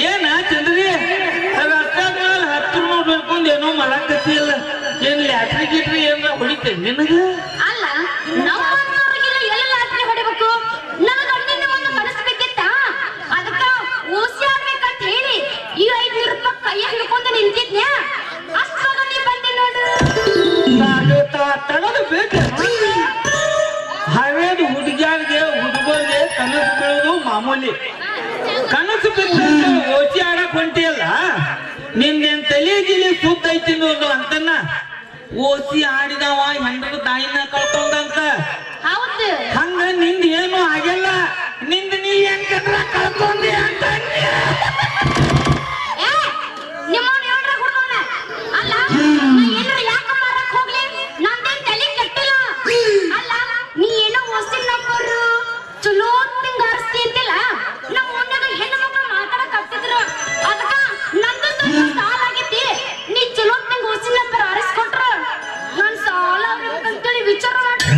ಏನ ಚಂದ್ರಿ ಹತ್ತು ನೋಡ್ಬೇಕು ಏನೋ ಮಾಡಕತ್ತಿ ಇಲ್ಲ ಏನ್ ಲ್ಯಾಟ್ರಿ ಗಿಟ್ರಿ ಏನ್ರ ಹೊಡಿತೇನೆ ನಿನಗ ಅಲ್ಲ ನಮ್ಮಂತವ್ರಿಗೆಲ್ಲ ಎಲ್ಲ ಲಾಟ್ರಿ ಹೊಡಿಬೇಕು ನನಗ ಅಣ್ಣಿನ ಮುಂದೆ ಕಳಿಸ್ಬೇಕಿತ್ತ ಅದಕ್ಕ ಓಸಿ ಆಡ್ಬೇಕಂತ ಹೇಳಿ ಈ 500 ರೂಪಾಯಿ ಕೈಯ ಹಿಡ್ಕೊಂಡು ನಿಂತಿದ್ನ್ಯಾ ಅಷ್ಟಾಗ ನೀ ಬಂದಿ ನೋಡು ತಗದು ಬೇಕು ಹವೇದು ಹುಡುಗಿಯಾರಿಗೆ ಹುಡುಗರಿಗೆ ಕನಸು ಬೀಳೋದು ಮಾಮೂಲಿ ಕನಸು ಬಿದ್ದ ಓಚಿ ಆಡಕ್ ಹೊಂಟಿಯಲ್ಲ ನಿನ್ನೇನ್ ತಲೆ ಗಿಲಿ ಸುದ್ದ ಐತಿ ನೋಡು ಅಂತನ್ನ ಓಸಿ ಆಡಿದವ ಹೆಂಡ್ರ ತಾಯಿನ ಕಳ್ಕೊಂಡಂತ ಹೌದು ಹಂಗ ನಿಂದ ಏನು ಆಗಿಲ್ಲ ನಿಂದ ನೀ ಹೆಂಗಂದ್ರ ಕಳ್ಕೊಂಡಿ ಅಂತ ಏ ನಿಮ್ಮವ್ನ ಹೇಳ್ರ ಹುಡುಗನ ಅಲ್ಲ ನಾ ಏನಾರ ಯಾಕ ಮಾರಕ್ ಹೋಗ್ಲಿ ನಂದೇನ್ ತಲೆ ಕೆಟ್ಟಿಲ್ಲ ಅಲ್ಲ ನೀ ಏನೋ ಹೊಸಿ ನಂಬರು ಚಲೋ ತಿಂಗ ಅರ್ಸ್ತಿ ಅಂತಿಲ್ಲ ನಮ್ಮ ಮನ್ಯಾಗ ಹೆಣ್ಣು ಮಕ್ಕಳು ಮಾತಾಡಕ್ ಆಗ್ತಿದ್ರು ಅದಕ್ಕ ನಂದು ಸಾಲ ಆಗೈತಿ ನೀ ಚಲೋ ತಿಂಗ ಹೊಸಿ ನಂಬರ್ ಅರಿಸ್ಕೊಟ್ರ ನನ್ ಸಾಲ ಆಗ್ಬೇಕಂತೇಳಿ ವಿಚಾರ ಮಾಡ್ರಿ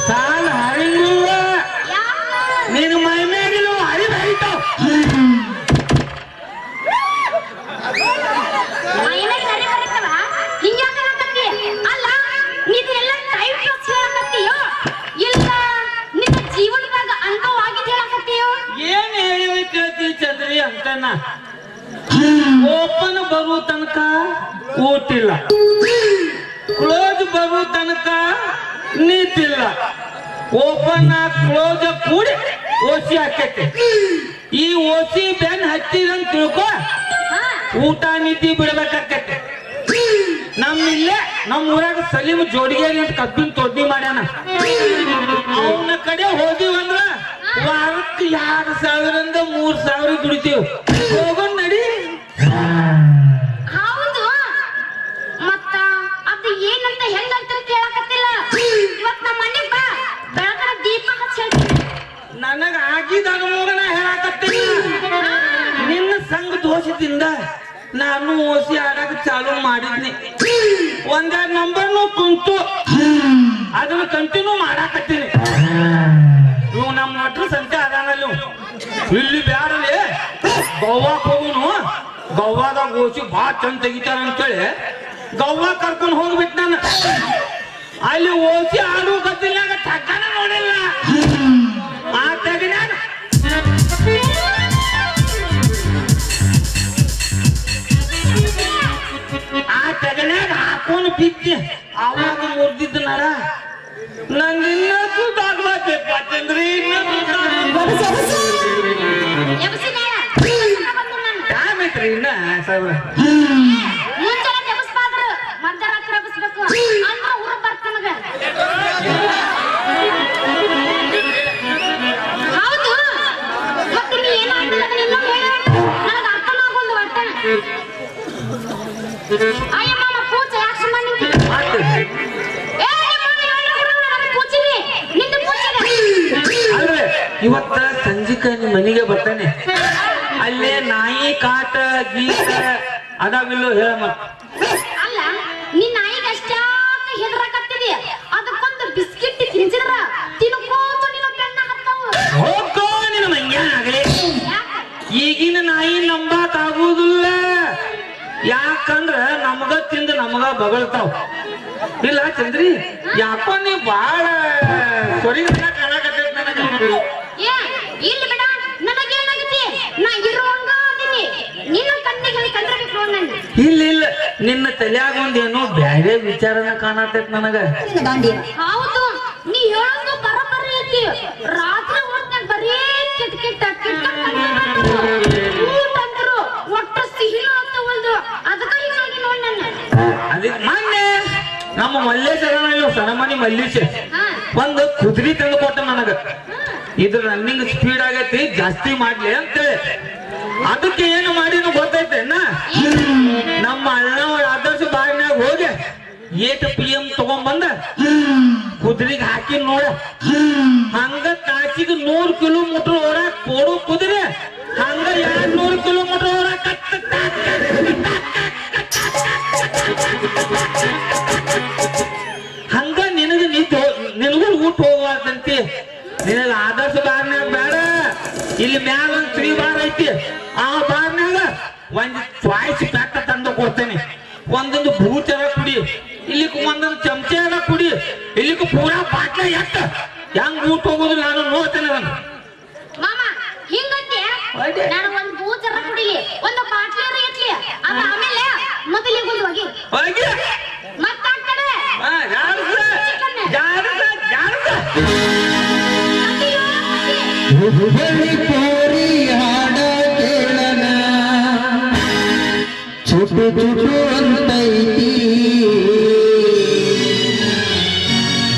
ಸಾಲ ಹರಿಲಿಲ್ಲ ಯಾಕ ನೀನು ಮೈ ಮೇಲಿಲ್ಲ ಹರಿದಾಯ್ತಾವ್ ಮೈನಾಗ ನರಿ ಬರುತ್ತವ ಹಿಂಗ್ಯಾಕ ಹೇಳಕತ್ತಿ ಅಲ್ಲ ನೀನೆಲ್ಲ ಟೈಮ್ ಪಾಸ್ ಹೇಳಕತ್ತೀಯೋ ಇಲ್ಲ ನಿನ್ನ ಜೀವನದಾಗ ಅನುಭವ ಆಗಿದ್ ಹೇಳಕತ್ತೀಯೋ ಏನ್ ಹೇಳಿ ಕೇಳ್ತಿ ಚಂದ್ರಿ ಅಂತನ ಓಪನ್ ಬರುವ ತನಕ ಊಟಿಲ್ಲ ಕ್ಲೋಸ್ ಬರುವ ತನಕ ನೀತಿಲ್ಲ ಓಪನ್ ಕ್ಲೋಸ್ ಕೂಡಿ ಓಸಿ ಹಾಕೈತಿ ಈ ಓಸಿ ಬೆನ್ ಹಚ್ಚಿದಂತ ತಿಳ್ಕೊ ಹಾ ಊಟ ನೀತಿ ಬಿಡ್ಬೇಕಾಕೈತಿ ನಮ್ಮ ಊರಾಗ ಸಲೀಮ್ ಜೋಡಿಗೇರಿ ಅಂತ ಕಬ್ಬಿನ ತೊಡ್ಡಿ ಮಾಡ್ಯಾನ ಅವನ ಕಡೆ ಹೋದಿವಂದ್ರ ವಾರಕ್ಕೆ 2,000 3,000 ದುಡಿತೀವಿ ಹೋಗೋಣ ನಡಿ ಹೌದು ಮತ್ತ ಅದು ಏನಂತ ಹೆಂಗಂತ ಕೇಳಕತ್ತಿಲ್ಲ ಇವತ್ ನಮ್ಮ ಮನೆಗ್ ಬಾ ಬೆಳಕನ ದೀಪ ಹಚ್ಚಿ ನನಗ ಆಗಿದ ಅನುಮೋದನ ಹೇಳಕತ್ತೀನಿ ನಿನ್ನ ಸಂಘ ದೋಷದಿಂದ ನಾನು ಓಸಿ ಆಡಕ್ ಚಾಲು ಮಾಡಿದ್ನಿ ಒಂದೆರಡು ನಂಬರ್ನು ಕುಂತು ಅದನ್ನ ಕಂಟಿನ್ಯೂ ಮಾಡಾಕತ್ತೀನಿ ಇವು ನಮ್ಮ ಒಟ್ರ ಸಂತೆ ಅದಾನಲ್ಲಿ ಇಲ್ಲಿ ಬ್ಯಾಡಲಿ ಗೋವಾಕ್ ಹೋಗುನು ಗೋವಾದಾಗ ಓಸಿ ಭಾಳ ಚಂದ ತೆಗಿತಾರ ಅಂತೇಳಿ ಗೋವಾ ಕರ್ಕೊಂಡು ಹೋಗ್ಬಿಟ್ಟು ನಾನು ಅಲ್ಲಿ ಓಸಿ ಆಡು ಗದ್ದಲ್ನಾಗ ಟಕ್ಕನ ನೋಡಿಲ್ಲ ಆ ತೆಗಿನಾಗ ಆ ತೆಗನ್ಯಾಗ ಹಾಕೊಂಡು ಬಿತ್ತಿ ಅವಾಗ ಮುರಿದಿದ್ದ ನರ ನಂಗೆ ಇನ್ನೂ ಸುತ್ತಾಗ್ಬೇಕು ಚಂದ್ರಿ ಯಾಮೈತ್ರಿ ಇನ್ನ ಸಾವಿರ ಮುಂಜಾನೆ ಎಬ್ಸ್ಬಾರ್ದು ಮಧ್ಯರಾತ್ರಿ ಎಬ್ಸ್ಬೇಕು ಅಂದ್ರ ಊರ ಬರ್ತನಗ ಹೌದು ಮತ್ತೆ ನೀ ಏನಾಗ್ತದೆ ಅದನ್ನ ಇನ್ನೊಮ್ಮೆ ಹೇಳು ನನಗ ಅರ್ಥನ ಆಗೋದು ಒಟ್ಟ ಅಯ್ಯ ಮಾಮ ಪೂಜೆ ಯಾಕೆ ಸುಮ್ಮನೆ ನಿಂತಿ ಏ ಮಾಮ ಹೇಳು ಪೂಜೆಗೆ ನಿಂದ ಪೂಜೆಗೆ ಅಲ್ವೇ ಇವತ್ತ ಸಂಜಿಕ ನಿಮ್ಮ ಮನೆಗೆ ಬರ್ತಾನೆ ಅಲ್ಲೇ ನಾಯಿ ಕಾಟ ಗೀತ ಅದಾವಿಲ್ಲೋ ಹೇಳ ಮತ್ತ ಅಲ್ಲ ನಿನ್ನ ನಾಯಿಗೆ ಅಷ್ಟಾಕ ಹೆದರಕತ್ತಿದೆ ಅದಕ್ಕೊಂದು ಬಿಸ್ಕಿಟ್ ತಿನ್ಸಿದ್ರ ತಿನ್ಕೋತ ನಿನ್ನ ಬೆನ್ನ ಹತ್ತವು ಹೋಗೋ ನಿನ್ನ ಮಂಗ್ಯಾನಾಗಲಿ ಈಗಿನ ನಾಯಿ ನಂಬಾಕಾಗುವುದಿಲ್ಲ ಯಾಕಂದ್ರ ನಮಗ ತಿಂದು ನಮಗ ಬಗಳ್ತಾವ್ ಇಲ್ಲ ಚಂದ್ರಿ ಯಾಕೋ ನೀ ಬಾಳ ಸೊರಿಗ ಕಾಣಕತ್ತೈತಿ ನನಗ ಏ ಇಲ್ಲಿ ಬಿಡ ನನಗೇನಾಗೈತಿ ನಾ ಇರುವಂಗ ಅದೀನಿ ನಿನ್ನ ಕಣ್ಣಿಗೆ ಕಂಡ್ರಬೇಕು ನೋಡ್ ನಂಗೆ ಇಲ್ಲ ಇಲ್ಲ ನಿನ್ನ ತಲ್ಯಾಗ ಒಂದೇನೋ ಬ್ಯಾರೆ ವಿಚಾರನ ಕಾಣತೈತಿ ನನಗ ಹೌದು ನೀ ಹೇಳೋದು ಬರೋಬ್ಬರಿ ಐತಿ ರಾತ್ರಿ ಹೊತ್ನಾಗ ಬರೀ ಕಿಟ್ಕಿಟ್ಟ ಊಟ ಅಂದ್ರು ಒಟ್ಟು ಸಿಹಿನೂ ಅಂತ ಉಳ್ದು ಅದಕ್ಕ ಹೀಗಾಗಿ ನೋಡ್ ನನ್ನ ಅದಕ್ಕೆ ಮೊನ್ನೆ ನಮ್ಮ ಮಲ್ಲೇಶ್ವರ ಸನಮನಿ ಮಲ್ಲೇಶ ಹಾ ಒಂದು ಕುದುರೆ ತಂದು ಕೊಟ್ಟ ನನಗ ಇದು ರನ್ನಿಂಗ್ ಸ್ಪೀಡ್ ಆಗೈತಿ ಜಾಸ್ತಿ ಮಾಡ್ಲಿ ಅಂತೇಳಿ ಅದಕ್ಕೆ ಏನು ಮಾಡಿನೂ ಗೊತ್ತೈತೇನ ನಮ್ಮ ಅಣ್ಣವರ ಆದರ್ಶ ಬಾರಿನಾಗ ಹೋಗಿ 8 PM ತಗೊಂಡ್ಬಂದ ಕುದುರೆಗೆ ಹಾಕಿ ನೋಡ ಹಂಗ ತಾಸಿಗೆ 100 ಕಿಲೋಮೀಟರ್ ಓಡಾಕ್ ಕೊಡು ಕುದುರೆ ಹಂಗ 200 ಕಿಲೋಮೀಟರ್ ಓಡಾಕ ಹಂಗ ನಿನಗ ನಿನಗೂ ಊಟ ಹೋಗ್ಬಾರ್ದಂತಿ ನಿನಗ ಆದರ್ಶ ಬಾರ್ನಾಗ ಬೇಡ ಇಲ್ಲಿ ಮ್ಯಾಲ ಒಂದು 3 ಬಾರ್ ಐತಿ ಆ ಬಾರ್ನಾಗ ಒಂದ್ ಚಾಯ್ಸ್ ಪ್ಯಾಕ ತಂದು ಕೊಡ್ತೇನೆ. ಒಂದೊಂದು ಭೂಚರ ಕುಡಿ, ಇಲ್ಲಿಗೂ ಒಂದೊಂದು ಚಮಚೆದ ಕುಡಿ, ಇಲ್ಲಿಗೂ ಪೂರಾ ಬಾಟ್ಲ ಎತ್ತ ಹೆಂಗ್ ಊಟ ಹೋಗುದು ನಾನು ನೋಡ್ತೇನೆ. ಅದನ್ನು ಮಾಮ ಹಿಂಗಂತೆ ನಾನು ಒಂದ್ ಬೂಚರ ಕುಡಿಲಿ, ಒಂದು ಬಾಟ್ಲಿಯರ ಎತ್ಲಿ, ಆಮೇಲೆ ಮೊದಲಿಗೆ ಒಂದು ಹೋಗಿ ಹೋಗಿ ಮತ್ತಾಗ್ತದೆ. ಹುಬ್ಬಳ್ಳಿ ಕೋರಿ ಹಾಡ ಕೇಳನ ಚುಟು ಚುಟು ಅಂತೈತಿ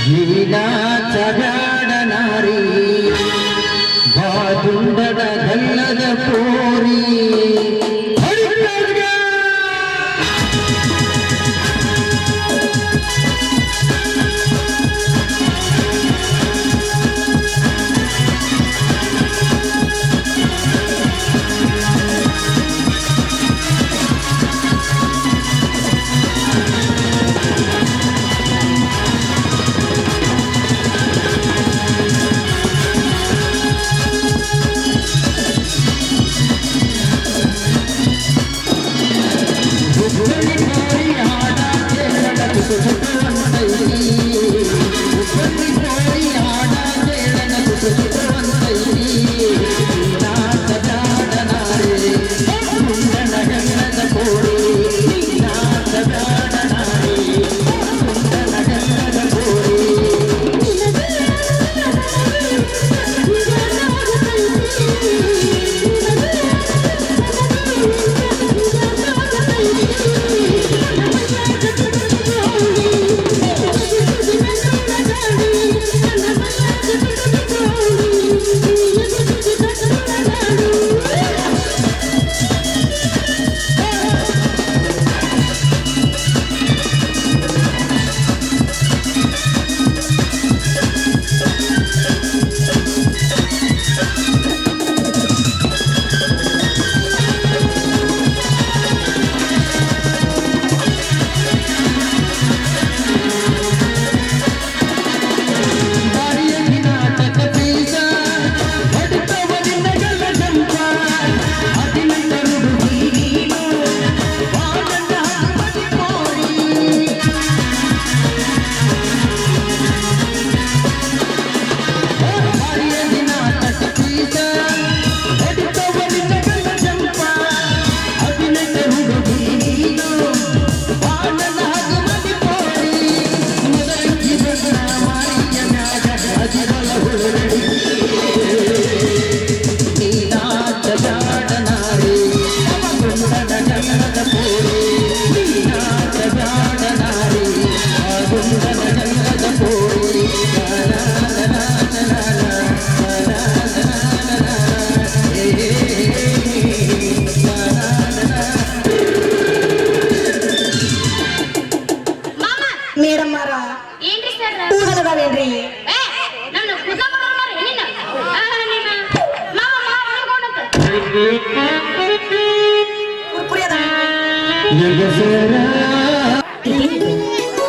ಗೀನಾ ಚಗಾಡ ನಾರಿ ಬಾದುಂಡದ ಗಲ್ಲದ ಕೋರಿ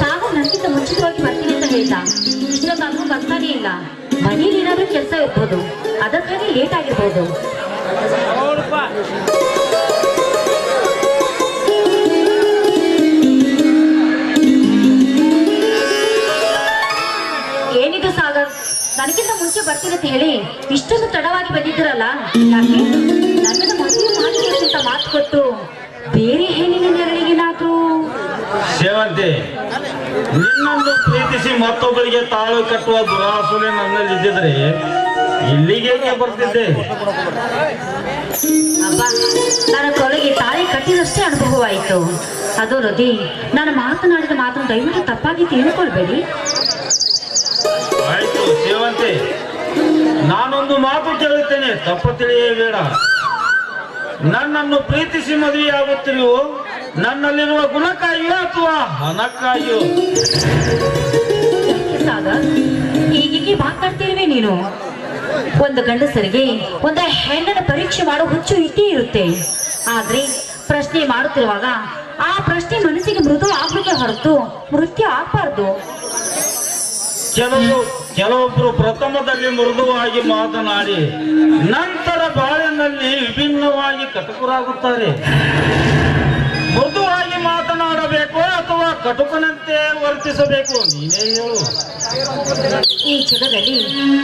ತಾವು ನನಗಿಂತ ಮುಂಚಿತವಾಗಿ ಬರ್ತೀನಿ ಅಂತ ಹೇಳ್ತಾ ಇಷ್ಟೊತ್ತಾದ್ರೂ ಬರ್ತಾನೆ ಇಲ್ಲ. ಮನೇಲಿ ಏನಾದ್ರೂ ಕೆಲಸ ಇರ್ಬೋದು, ಅದಕ್ಕಾಗಿ ಲೇಟ್ ಆಗಿರ್ಬೋದು. ಏನಿದು ಸಾಗರ್, ನನಗಿಂತ ಮುಂಚೆ ಬರ್ತೀನಿ ಅಂತ ಹೇಳಿ ಇಷ್ಟೊಂದು ತಡವಾಗಿ ಬಂದಿದ್ದೀರಲ್ಲ, ಯಾಕೆ? ನನ್ನನ್ನು ಮದುವೆ ಮಾಡಿ ಅಂತ ಮಾತು ಕೊಟ್ಟು ಬೇರೆ ಹೆಣ್ಣಿನ ನೆರಳಿಗೇನಾದ್ರೂ? ಸೇವಂತಿ, ನಿನ್ನನ್ನು ಪ್ರೀತಿಸಿ ಮತ್ತೊಬ್ಬರಿಗೆ ತಾಳು ಕಟ್ಟುವ ದುರಾಸುಲೆ ನನ್ನಲ್ಲಿ ಇದ್ದಿದ್ರೆ ಇಲ್ಲಿಗೆ ಬರ್ತಿದ್ದೆ. ಅಬ್ಬ, ನನ್ನ ಕೊಲೆಗೆ ತಾಳಿ ಕಟ್ಟಿದಷ್ಟೇ ಅನುಭವವಾಯಿತು. ಅದು ರದಿ, ನಾನು ಮಾತನಾಡಿದ ಮಾತನ್ನು ದಯವಿಟ್ಟು ತಪ್ಪಾಗಿ ತಿಳ್ಕೊಳ್ಬೇಡಿ. ಆಯ್ತು ಸೇವಂತಿ, ನಾನೊಂದು ಮಾತು ಕೇಳುತ್ತೇನೆ, ತಪ್ಪು ತಿಳಿಯಬೇಡ. ನನ್ನನ್ನು ಪ್ರೀತಿಸಿ ಮದುವೆಯಾಗುತ್ತಿರುವು ನನ್ನಲ್ಲಿರುವ ಗುಣಕ್ಕಾಗಿಯೋ ಅಥವಾ ಹಣಕ್ಕಾಗಿಯೋ? ಸಾಗರ್, ಹೀಗೆ ಮಾತಾಡ್ತಿರುವೆ ನೀನು. ಒಂದು ಗಂಡಸರಿಗೆ ಒಂದು ಹೆಣ್ಣನ ಪರೀಕ್ಷೆ ಮಾಡೋ ಹುಚ್ಚು ಇದ್ದೇ ಇರುತ್ತೆ. ಆದ್ರೆ ಪ್ರಶ್ನೆ ಮಾಡುತ್ತಿರುವಾಗ ಆ ಪ್ರಶ್ನೆ ಮನಸ್ಸಿಗೆ ಮೃದು ಆಗ್ಲಿಕ್ಕೆ ಹೊರತು ಮೃತ್ಯು ಆಗ್ಬಾರ್ದು. ಕೆಲವೊಬ್ರು ಪ್ರಥಮದಲ್ಲಿ ಮೃದುವಾಗಿ ಮಾತನಾಡಿ ನಂತರ ಬಾಳಿನಲ್ಲಿ ವಿಭಿನ್ನವಾಗಿ ಕಟುಕರಾಗುತ್ತಾರೆ. ಮೃದುವಾಗಿ ಮಾತನಾಡಬೇಕು ಅಥವಾ ಕಟುಕನಂತೆ ವರ್ತಿಸಬೇಕು? ನೀನೇ ಹೇಳು. ಈ ಜಗದಲ್ಲಿ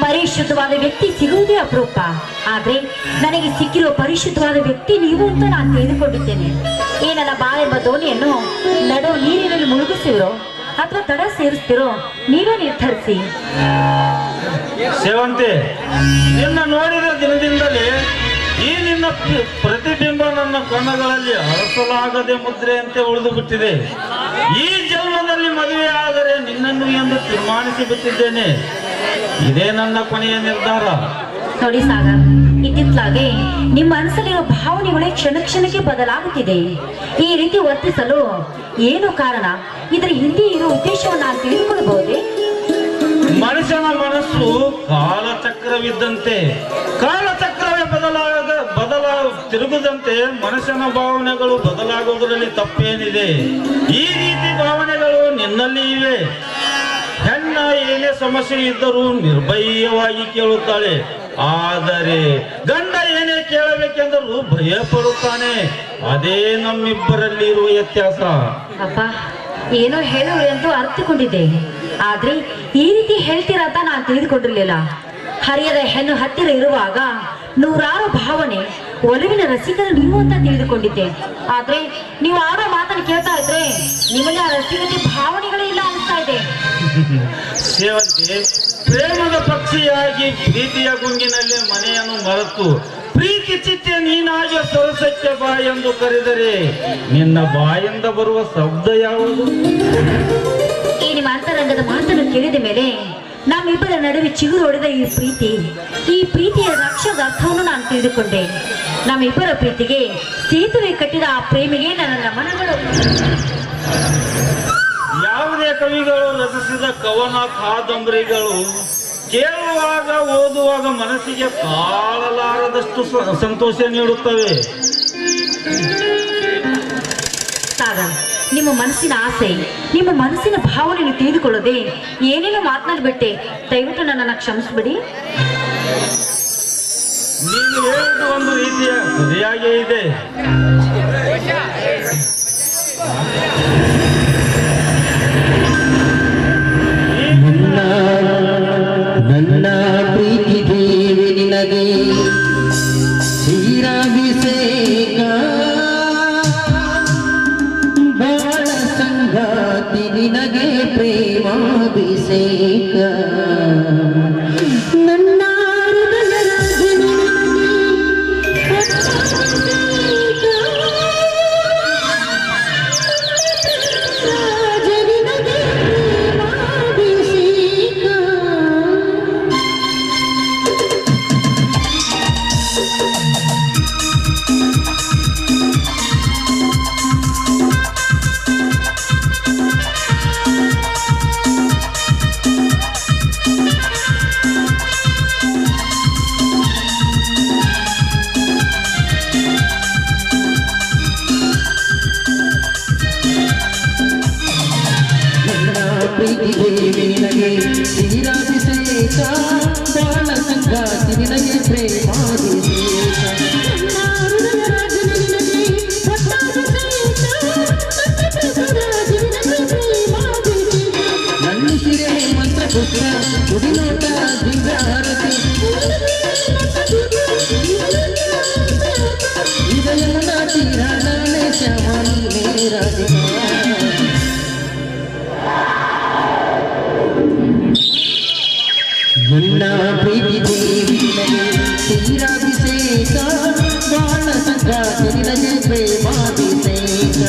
ಪರಿಶುದ್ಧವಾದ ವ್ಯಕ್ತಿ ಸಿಗುವುದೇ ಅಪರೂಪ. ಆದ್ರೆ ನನಗೆ ಸಿಕ್ಕಿರುವ ಪರಿಶುದ್ಧವಾದ ವ್ಯಕ್ತಿ ನೀವು ಅಂತ ನಾನು ತಿಳಿದುಕೊಂಡಿದ್ದೇನೆ. ಈ ನನ್ನ ಬಾಳೆಂಬ ದೋಣಿಯನ್ನು ನಡು ನೀರಿನಲ್ಲಿ ಮುಳುಗಿಸಿರೋ ಅಥವಾ ತಡ ಸೇರಿಸ್ತಿರೋ ನೀವೇ ನಿರ್ಧರಿಸಿ. ಸೇವಂತಿ, ನಿನ್ನ ನೋಡಿದ ದಿನದಿಂದಲೇ ಈ ನಿನ್ನ ಪ್ರತಿಬಿಂಬ ನನ್ನ ಕಣ್ಣುಗಳಲ್ಲಿ ಅರಸಲಾಗದೆ ಮುದ್ರೆಯಂತೆ ಉಳಿದು ಬಿಟ್ಟಿದೆ. ಈ ಜನ್ಮದಲ್ಲಿ ಮದುವೆ ಆದರೆ ನಿನ್ನನ್ನು ಎಂದು ತೀರ್ಮಾನಿಸಿ ಬಿಟ್ಟಿದ್ದೇನೆ. ಇದೇ ನನ್ನ ಕೊನೆಯ ನಿರ್ಧಾರ. ನೋಡಿ ಸಾಗರ್, ಇತ್ತಿತ್ತಲಾಗೆ ನಿಮ್ಮ ಮನಸ್ಸಲ್ಲಿರೋ ಭಾವನೆಗಳೇ ಕ್ಷಣ ಕ್ಷಣಕ್ಕೆ ಬದಲಾಗುತ್ತಿದೆ. ಈ ರೀತಿ ವರ್ತಿಸಲು ಏನು ಕಾರಣ? ಇದರ ಹಿಂದೆ ಇರೋ ಉದ್ದೇಶವನ್ನು ನಾನು ತಿಳಿದುಕೊಳ್ಳಬಹುದೇ? ಮನುಷ್ಯನ ಮನಸ್ಸು ಕಾಲಚಕ್ರವಿದ್ದಂತೆ. ಕಾಲಚಕ್ರವೇ ತಿರುಗದಂತೆ ಮನುಷ್ಯನ ಭಾವನೆಗಳು ಬದಲಾಗುವುದರಲ್ಲಿ ತಪ್ಪೇನಿದೆ? ಈ ರೀತಿ ಭಾವನೆಗಳು ನಿನ್ನಲ್ಲಿ ಇವೆ. ಹೆಣ್ಣ ಏನೇ ಸಮಸ್ಯೆ ಇದ್ದರೂ ನಿರ್ಭಯವಾಗಿ ಕೇಳುತ್ತಾಳೆ. ಆದರೆ ಗಂಡ ಏನೇ ಕೇಳಬೇಕೆಂದರೂ ಭಯ ಪಡುತ್ತಾನೆ. ಅದೇ ನಮ್ಮಿಬ್ಬರಲ್ಲಿ ಇರುವ ವ್ಯತ್ಯಾಸ. ಅಪ್ಪ, ಏನೋ ಹೇಳುವರೆ ಅಂತೂ ಅರ್ಥಕೊಂಡಿದ್ದೆ. ಆದ್ರೆ ಈ ರೀತಿ ಹೇಳ್ತೀರಾ ಅಂತ ನಾನು ತಿಳಿದುಕೊಂಡಿರ್ಲಿಲ್ಲ. ಹರಿಯದ ಹೆಣ್ಣು ಹತ್ತಿರ ಇರುವಾಗ ನೂರಾರು ಭಾವನೆ, ಒಲವಿನ ರಸಿಕರು ನೀವು ಅಂತ ತಿಳಿದುಕೊಂಡಿದ್ದೆ. ಆದ್ರೆ ನೀವು ಆಡೋ ಮಾತನ್ನು ಕೇಳ್ತಾ ಇದ್ರೆ ನಿಮಗೆ ಆ ರಸಿಕತೆ ಭಾವನೆಗಳೇ ಇಲ್ಲ ಅನಿಸ್ತಾ ಇದೆ. ಸೇವಂತಿ, ಪ್ರೇಮದ ಪಕ್ಷಿಯಾಗಿ ಪ್ರೀತಿಯ ಗುಂಗಿನಲ್ಲಿ ಮನೆಯನ್ನು ಮರೆತು ಪ್ರೀತಿ ಚಿಟ್ಟೆ ನೀನಾಗಿ ಸರಸಕ್ಕೆ ಬಾ ಎಂದು ಕರೆದರೆ ನಿನ್ನ ಬಾಯಿಂದ ಬರುವ ಶಬ್ದ ಯಾವುದು? ಈ ನಿಮ್ಮ ಅಂತರಂಗದ ಮಾತನ್ನು ಕೇಳಿದ ಮೇಲೆ ನಮ್ಮಿಬ್ಬರ ನಡುವೆ ಚಿಗುರು ಹೊಡೆದ ಈ ಪ್ರೀತಿಯ ರಕ್ಷದ ಅರ್ಥವನ್ನು ನಾನು ತಿಳಿದುಕೊಂಡೆ. ನಮ್ಮಿಬ್ಬರ ಪ್ರೀತಿಗೆ ಸೇತುವೆ ಕಟ್ಟಿದ ಆ ಪ್ರೇಮಿಗೆ ನನ್ನ ನಮನಗಳು. ಯಾವುದೇ ಕವಿಗಳು ರಚಿಸಿದ ಕವನ ಕಾದಂಬರಿಗಳು ಕೇಳುವಾಗ ಓದುವಾಗ ಮನಸ್ಸಿಗೆ ತಾಳಲಾರದಷ್ಟು ಸಂತೋಷ ನೀಡುತ್ತವೆ. ಸಾಗರ್, ನಿಮ್ಮ ಮನಸ್ಸಿನ ಆಸೆ, ನಿಮ್ಮ ಮನಸ್ಸಿನ ಭಾವನೆಯನ್ನು ತಿಳಿದುಕೊಳ್ಳದೆ ಏನೇನೋ ಮಾತನಾಡ್ಬಿಟ್ಟೆ. ದಯವಿಟ್ಟು ನನ್ನನ್ನು ಕ್ಷಮಿಸ್ಬಿಡಿ. ನೀನು ಹೇಳಿದ ಒಂದು ರೀತಿಯ ಸರಿಯಾಗೇ ಇದೆ. ನನ್ನ ಪ್ರೀತಿ ದೇವಿ ನಿನಗೆ ಕ್ಷೀರಾಭಿಷೇಕ, ಬಾಳ ಸಂಗಾತಿ ನಿನಗೆ ಪ್ರೇಮಾಭಿಷೇಕ. ನನ್ನ ಹೃದಯ ರಾಜನಿಗೆ ಪ್ರೀತಿ ದೇವಿ ನಿನಗೆ ಕ್ಷೀರಾಭಿಷೇಕ, ಬಾಳ ಸಂಗಾತಿ ನಿನಗೆ ಪ್ರೇಮಾಭಿಷೇಕ. ನನ್ನ ಸಿರೆ ಮಂತ್ರ ಪುತ್ರ ಕುಡಿನೋಟ ದಿವ್ಯಾರತಿ, ಇದೆಲ್ಲ ತೀರಾಣೆ ಶ್ಯಾಮಿ ಮೇರಾದಿನ. ನಿನ್ನ ಪ್ರೀತಿ ದೇವಿ ನಿನಗೆ ಕ್ಷೀರಾಭಿಷೇಕ, ಬಾಳ ಸಂಗಾತಿ ನಿನಗೆ ಪ್ರೇಮಾಭಿಷೇಕ.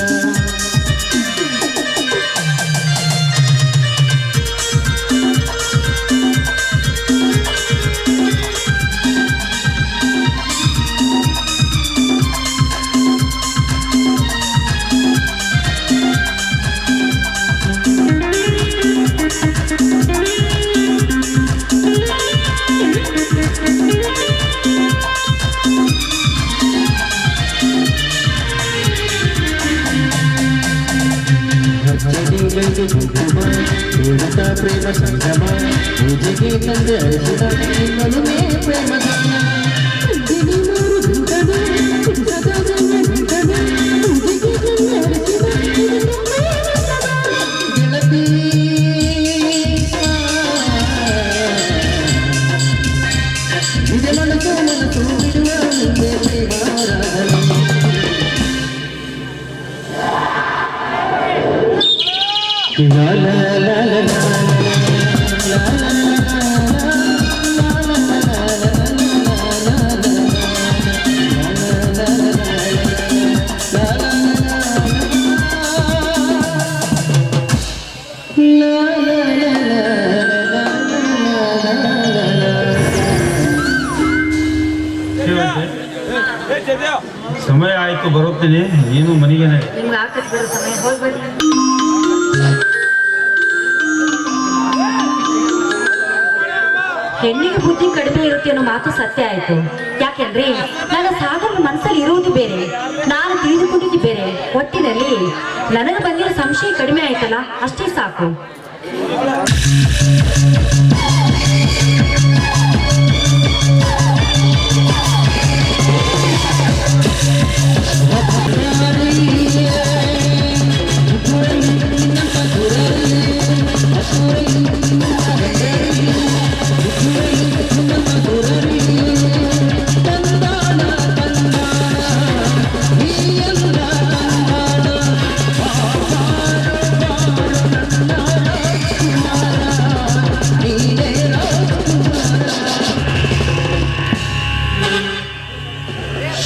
ನಿರುತ ಪ್ರೇಮ ಸಂಗಮ ಪೂಜೆಗೆ ತಂದೆ ಅರಿಸಿದ ನಿನ್ನೊಲುಮೆ ಪ್ರೇಮ ಗಾನ ಗೆಳತಿ ನಿಜ ಮನಸ್ಸು ಮನಸ್ಸು ಬಿಡುವ ಮುಂದೆ ಪ್ರೇಮಾರಾಧನೆ La la la la la ಸಮಯ ಆಯ್ತು, ಬರುತ್ತೀನಿ. ನೀನು ಮನೆಗೇನೆ. ನಿಮ್ಗೆ ಆಕತ್ ಬರೋ ಸಮಯ ಹೋಗ್ಬೇಡಿ. ಹೆಣ್ಣಿಗೆ ಬುದ್ಧಿ ಕಡಿಮೆ ಇರುತ್ತೆ ಅನ್ನೋ ಮಾತು ಸತ್ಯ ಆಯ್ತು. ಯಾಕೆಂದ್ರೆ ನನ್ನ ಸಾಗರ ಮನಸ್ಸಲ್ಲಿ ಇರುವುದು ಬೇರೆ, ನಾನು ತಿಳಿದುಕೊಂಡಿದ್ದು ಬೇರೆ. ಒಟ್ಟಿನಲ್ಲಿ ನನಗೆ ಬಂದಿರೋ ಸಂಶಯ ಕಡಿಮೆ ಆಯ್ತಲ್ಲ, ಅಷ್ಟೇ ಸಾಕು.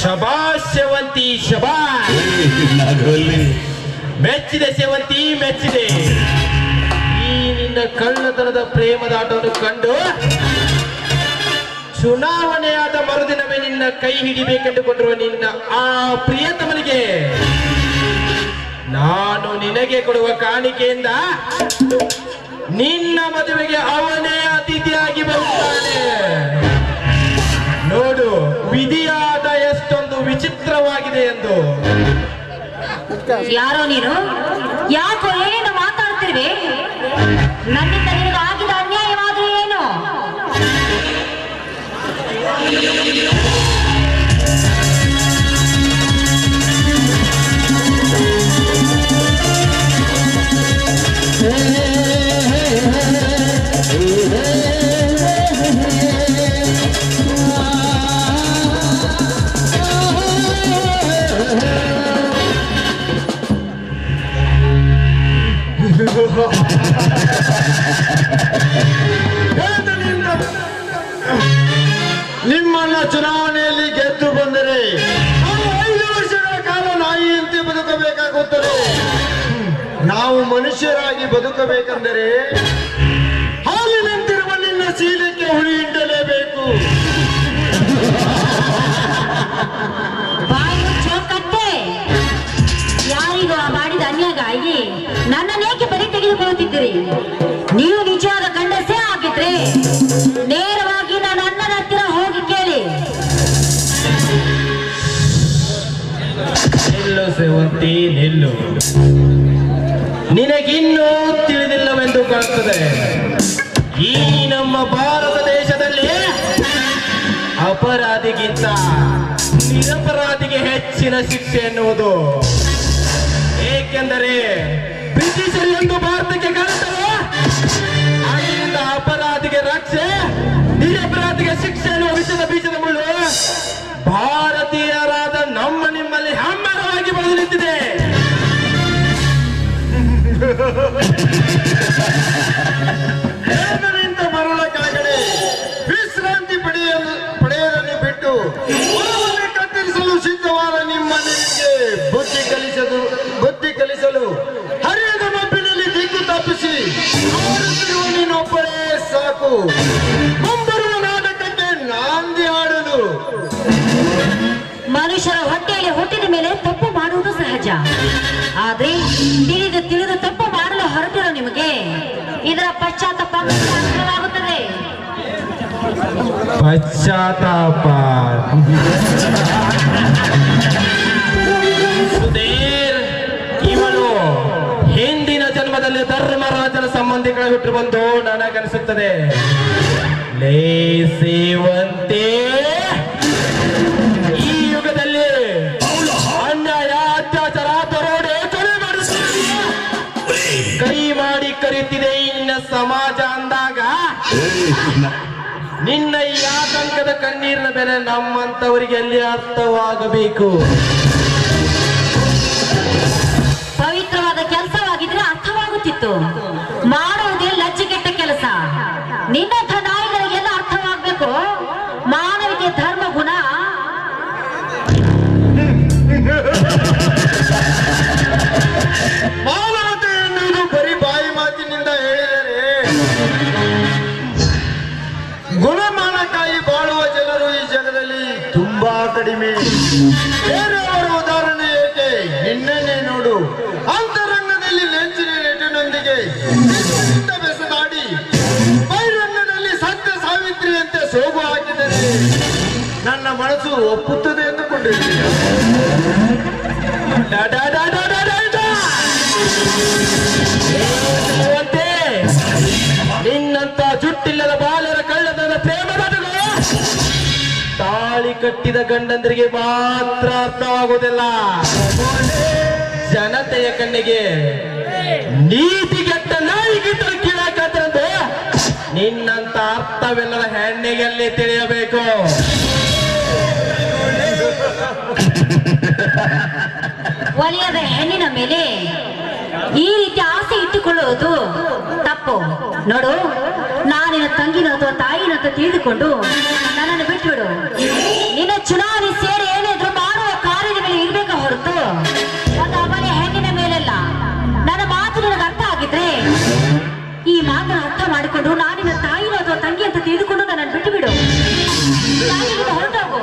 ಶಬಾಷ್ ಸೇವಂತಿ, ಶಬಾಷ್. ಮೆಚ್ಚಿದೆ ಸೇವಂತಿ, ಮೆಚ್ಚಿದೆ. ಈ ನಿನ್ನ ಕಳ್ಳತನದ ಪ್ರೇಮದಾಟವನ್ನು ಕಂಡು ಚುನಾವಣೆಯಾದ ಮರುದಿನವೇ ನಿನ್ನ ಕೈ ಹಿಡಿಬೇಕೆಂದುಕೊಂಡಿರುವ ನಿನ್ನ ಆ ಪ್ರಿಯತಮನಿಗೆ ನಾನು ನಿನಗೆ ಕೊಡುವ ಕಾಣಿಕೆಯಿಂದ ನಿನ್ನ ಮದುವೆಗೆ ಅವನೇ ಅತಿಥಿಯಾಗಿ ಬರುತ್ತಾನೆ. ನೋಡು, ವಿಧಿಯಾದ ಎಷ್ಟೊಂದು ವಿಚಿತ್ರವಾಗಿದೆ ಎಂದು. ಯಾರೋ ನೀನು? ಯಾಕೋ ಏನೇನು ಮಾತಾಡ್ತಿರ್ವಿ? ನನ್ನಿಂದ ನಿನಗೆ ಆಗಿದ ಅನ್ಯಾಯವಾದ್ರೆ ಏನು? ನಿಮ್ಮನ್ನ ಚುನಾವಣೆಯಲ್ಲಿ ಗೆದ್ದು ಬಂದರೆ 5 ವರ್ಷಗಳ ಕಾಲ ನಾಯಿಯಂತೆ ಬದುಕಬೇಕಾಗುತ್ತದೆ. ನಾವು ಮನುಷ್ಯರಾಗಿ ಬದುಕಬೇಕೆಂದರೆ ಹಾಲಿನಂತಿರುವ ನಿನ್ನ ಶೀಲಕ್ಕೆ ಹುಳಿ ಹಿಂಡಲೇಬೇಕು. ಬಾಯಿ ಚೋಕಟ್ಟೆ, ಯಾರಿಗೂ ಮಾಡಿದ ಅನ್ಯಾಯಗಾಗಿ ನನ್ನನ್ನೇಕೆ ಬಲಿ ತೆಗೆದುಕೊಳ್ಳುತ್ತಿದ್ದೀರಿ? ನೀವು ನಿಜವಾದ ಗಂಡಸೇ ಆಗಿದ್ರೆ ನೇರವಾಗಿ ನನ್ನ ಅಣ್ಣನ ಹತ್ತಿರ ಹೋಗಿ ಕೇಳಿ. ನಿಲ್ಲು ಸೇವಂತಿ, ನಿಲ್ಲು. ನಿನಗಿನ್ನೂ ತಿಳಿದಿಲ್ಲವೆಂದು ಕಾಣುತ್ತದೆ. ಈ ನಮ್ಮ ಭಾರತ ದೇಶದಲ್ಲಿ ಅಪರಾಧಿಗಿಂತ ನಿರಪರಾಧಿಗೆ ಹೆಚ್ಚಿನ ಶಿಕ್ಷೆ ಎನ್ನುವುದು. ಏಕೆಂದರೆ ಬ್ರಿಟಿಷರು ಎಂದು ಭಾರತಕ್ಕೆ ಕಾಣುತ್ತವೆ, ಆಗಿನಿಂದ ಅಪರಾಧಿಗೆ ರಕ್ಷೆ, ನಿರಪರಾಧಿಗೆ ಶಿಕ್ಷೆ ಎನ್ನುವ ವಿಷಯದ ಬೀಜದ ಮುಳ್ಳು ಭಾರತೀಯರಾದ ನಮ್ಮ ನಿಮ್ಮಲ್ಲಿ ಹೆಮ್ಮರವಾಗಿ ಬೆಳೆದು ನಿಂತಿದೆ. ದೇವರಿಂದ ಮರಳ ಕೆಳಗಡೆ ವಿಶ್ರಾಂತಿ ಪಡೆಯಲು ಬಿಟ್ಟು ಕತ್ತರಿಸಲು ಸಿದ್ಧವಾದ ನಿಮ್ಮ ನಿಮಗೆ ಬುದ್ಧಿ ಕಲಿಸಲು ಹರಿಯದ ಮಬ್ಬಿನಲ್ಲಿ ದಿಕ್ಕು ತಪ್ಪಿಸಿ ನೀನೊಬ್ಬಳೇ ಸಾಕು. ಮುಂಬರುವ ನಾಟಕಕ್ಕೆ ನಾಂದಿ ಆಡಲು. ಮನುಷ್ಯರ ಹೊಟ್ಟೆಯಲ್ಲಿ ಹುಟ್ಟಿದ ಮೇಲೆ ತಪ್ಪು ಮಾಡುವುದು ಸಹಜ. ಆದ್ರೆ ತಿಳಿದು ತಪ್ಪು ಮಾಡಲು ಹೊರಟಿರೋ ನಿಮಗೆ ಇದರ ಪಶ್ಚಾತ್ತಾಪ ಆಗುತ್ತದೆ. ಪಶ್ಚಾತ್ತಾಪ ಸುಧೀರ್, ಇವನು ಹಿಂದಿನ ಜನ್ಮದಲ್ಲಿ ಧರ್ಮರಾಜನ ಸಂಬಂಧ ಸಂಬಂಧಿಗಳ ಬಿಟ್ಟು ಬಂದು ನನಗನಿಸುತ್ತದೆ. ಲೇ ಸೇವಂತೆ, ಈ ಯುಗದಲ್ಲಿ ಅನ್ಯಾಯ ಅತ್ಯಾಚಾರ ದರೋಡೆ ಕೊಲೆ ಮಾಡಿಸುತ್ತಾರೆ. ಕೈ ಮಾಡಿ ಕರೀತಿದೆ ಇನ್ನ ಸಮಾಜ ಅಂದಾಗ ನಿನ್ನ ಈ ಆತಂಕದ ಕಣ್ಣೀರಿನ ಬೆಲೆ ನಮ್ಮಂತವರಿಗೆ ಎಲ್ಲಿ ಅರ್ಥವಾಗಬೇಕು? ಪವಿತ್ರವಾದ ಕೆಲಸವಾಗಿದ್ರೆ ಅರ್ಥವಾಗುತ್ತಿತ್ತು. ಮಾಡುವುದೇ ಲಜ್ಜೆಗೆಟ್ಟ ಕೆಲಸ. ನಿನ್ನಂಥ ನಾಯಿಗಳಿಗೆಲ್ಲ ಅರ್ಥವಾಗಬೇಕು. ಮಾನವಿಕೆ, ಧರ್ಮ, ಗುಣ. ಮಾನವತೆ ಎನ್ನುವುದು ಬರೀ ಬಾಯಿ ಮಾತಿನಿಂದ ಹೇಳಿದರೆ ಗುಣಮಾನಕ್ಕಾಗಿ ಬಾಳುವ ಜನರು ಈ ಜಗದಲ್ಲಿ ತುಂಬಾ ಕಡಿಮೆ. ಬೇರೆಯವರ ಉದಾಹರಣೆ ಏಕೆ? ನಿನ್ನೆ ನೋಡು, ಅಂತರಂಗದಲ್ಲಿ ನೆಂಚಿನ ನೆಟ್ಟಿನೊಂದಿಗೆ ಬೆಸದಾಡಿ ಬಹಿರಂಗದಲ್ಲಿ ಸತ್ಯ ಸಾವಿತ್ರಿಯಂತೆ ಸೋಗು ಹಾಕಿದರೆ ನನ್ನ ಮನಸ್ಸು ಒಪ್ಪುತ್ತದೆ ಎಂದುಕೊಂಡಿದ್ದೀನಿ. ನಿನ್ನಂತ ಜುಟ್ಟಿಲ್ಲದ ಬಾಲ್ಯರ ಕಳ್ಳತನ ಪ್ರೇಮದ ತಾಳಿ ಕಟ್ಟಿದ ಗಂಡಂದರಿಗೆ ಮಾತ್ರ ಅರ್ಥವಾಗುವುದಿಲ್ಲ. ಜನತೆಯ ಕಣ್ಣಿಗೆ ನೀತಿಗೆಟ್ಟ ನಾಯಿಗಿಟ್ಟರು ಕೀಳಾಕಂತಂದು ನಿನ್ನಂತ ಅರ್ಥವೆಲ್ಲದ ಹೆಣ್ಣಿಗೆಲ್ಲಿ ತಿಳಿಯಬೇಕು. ಒಲಿಯದ ಹೆಣ್ಣಿನ ಮೇಲೆ ಈ ರೀತಿ ಆಸೆ ಇಟ್ಟುಕೊಳ್ಳುವುದು ತಪ್ಪು. ನೋಡು, ನಾನಿನ ತಂಗಿನ ಅಥವಾ ತಾಯಿನ ಅಂತ ತಿಳಿದುಕೊಂಡು ನನ್ನನ್ನು ಬಿಟ್ಟುಬಿಡು. ನಿನ್ನ ಚುನಾವಣೆ ಸೇರಿ ಏನಿದ್ರು ಮಾಡುವ ಕಾರ್ಯದ ಮೇಲೆ ಇರ್ಬೇಕ ಹೊರತು ಒಂದು ಅವನ ಹೆಣ್ಣಿನ ಮೇಲೆಲ್ಲ. ನನ್ನ ಮಾತು ನಿನಗೆ ಅರ್ಥ ಆಗಿದ್ರೆ ಈ ಮಾತನ್ನು ಅರ್ಥ ಮಾಡಿಕೊಂಡು ನಾನಿನ ತಾಯಿನ ಅಥವಾ ತಂಗಿ ಅಂತ ತಿಳಿದುಕೊಂಡು ನನ್ನನ್ನು ಬಿಟ್ಟುಬಿಡು. ಹೊರಟೋಗು.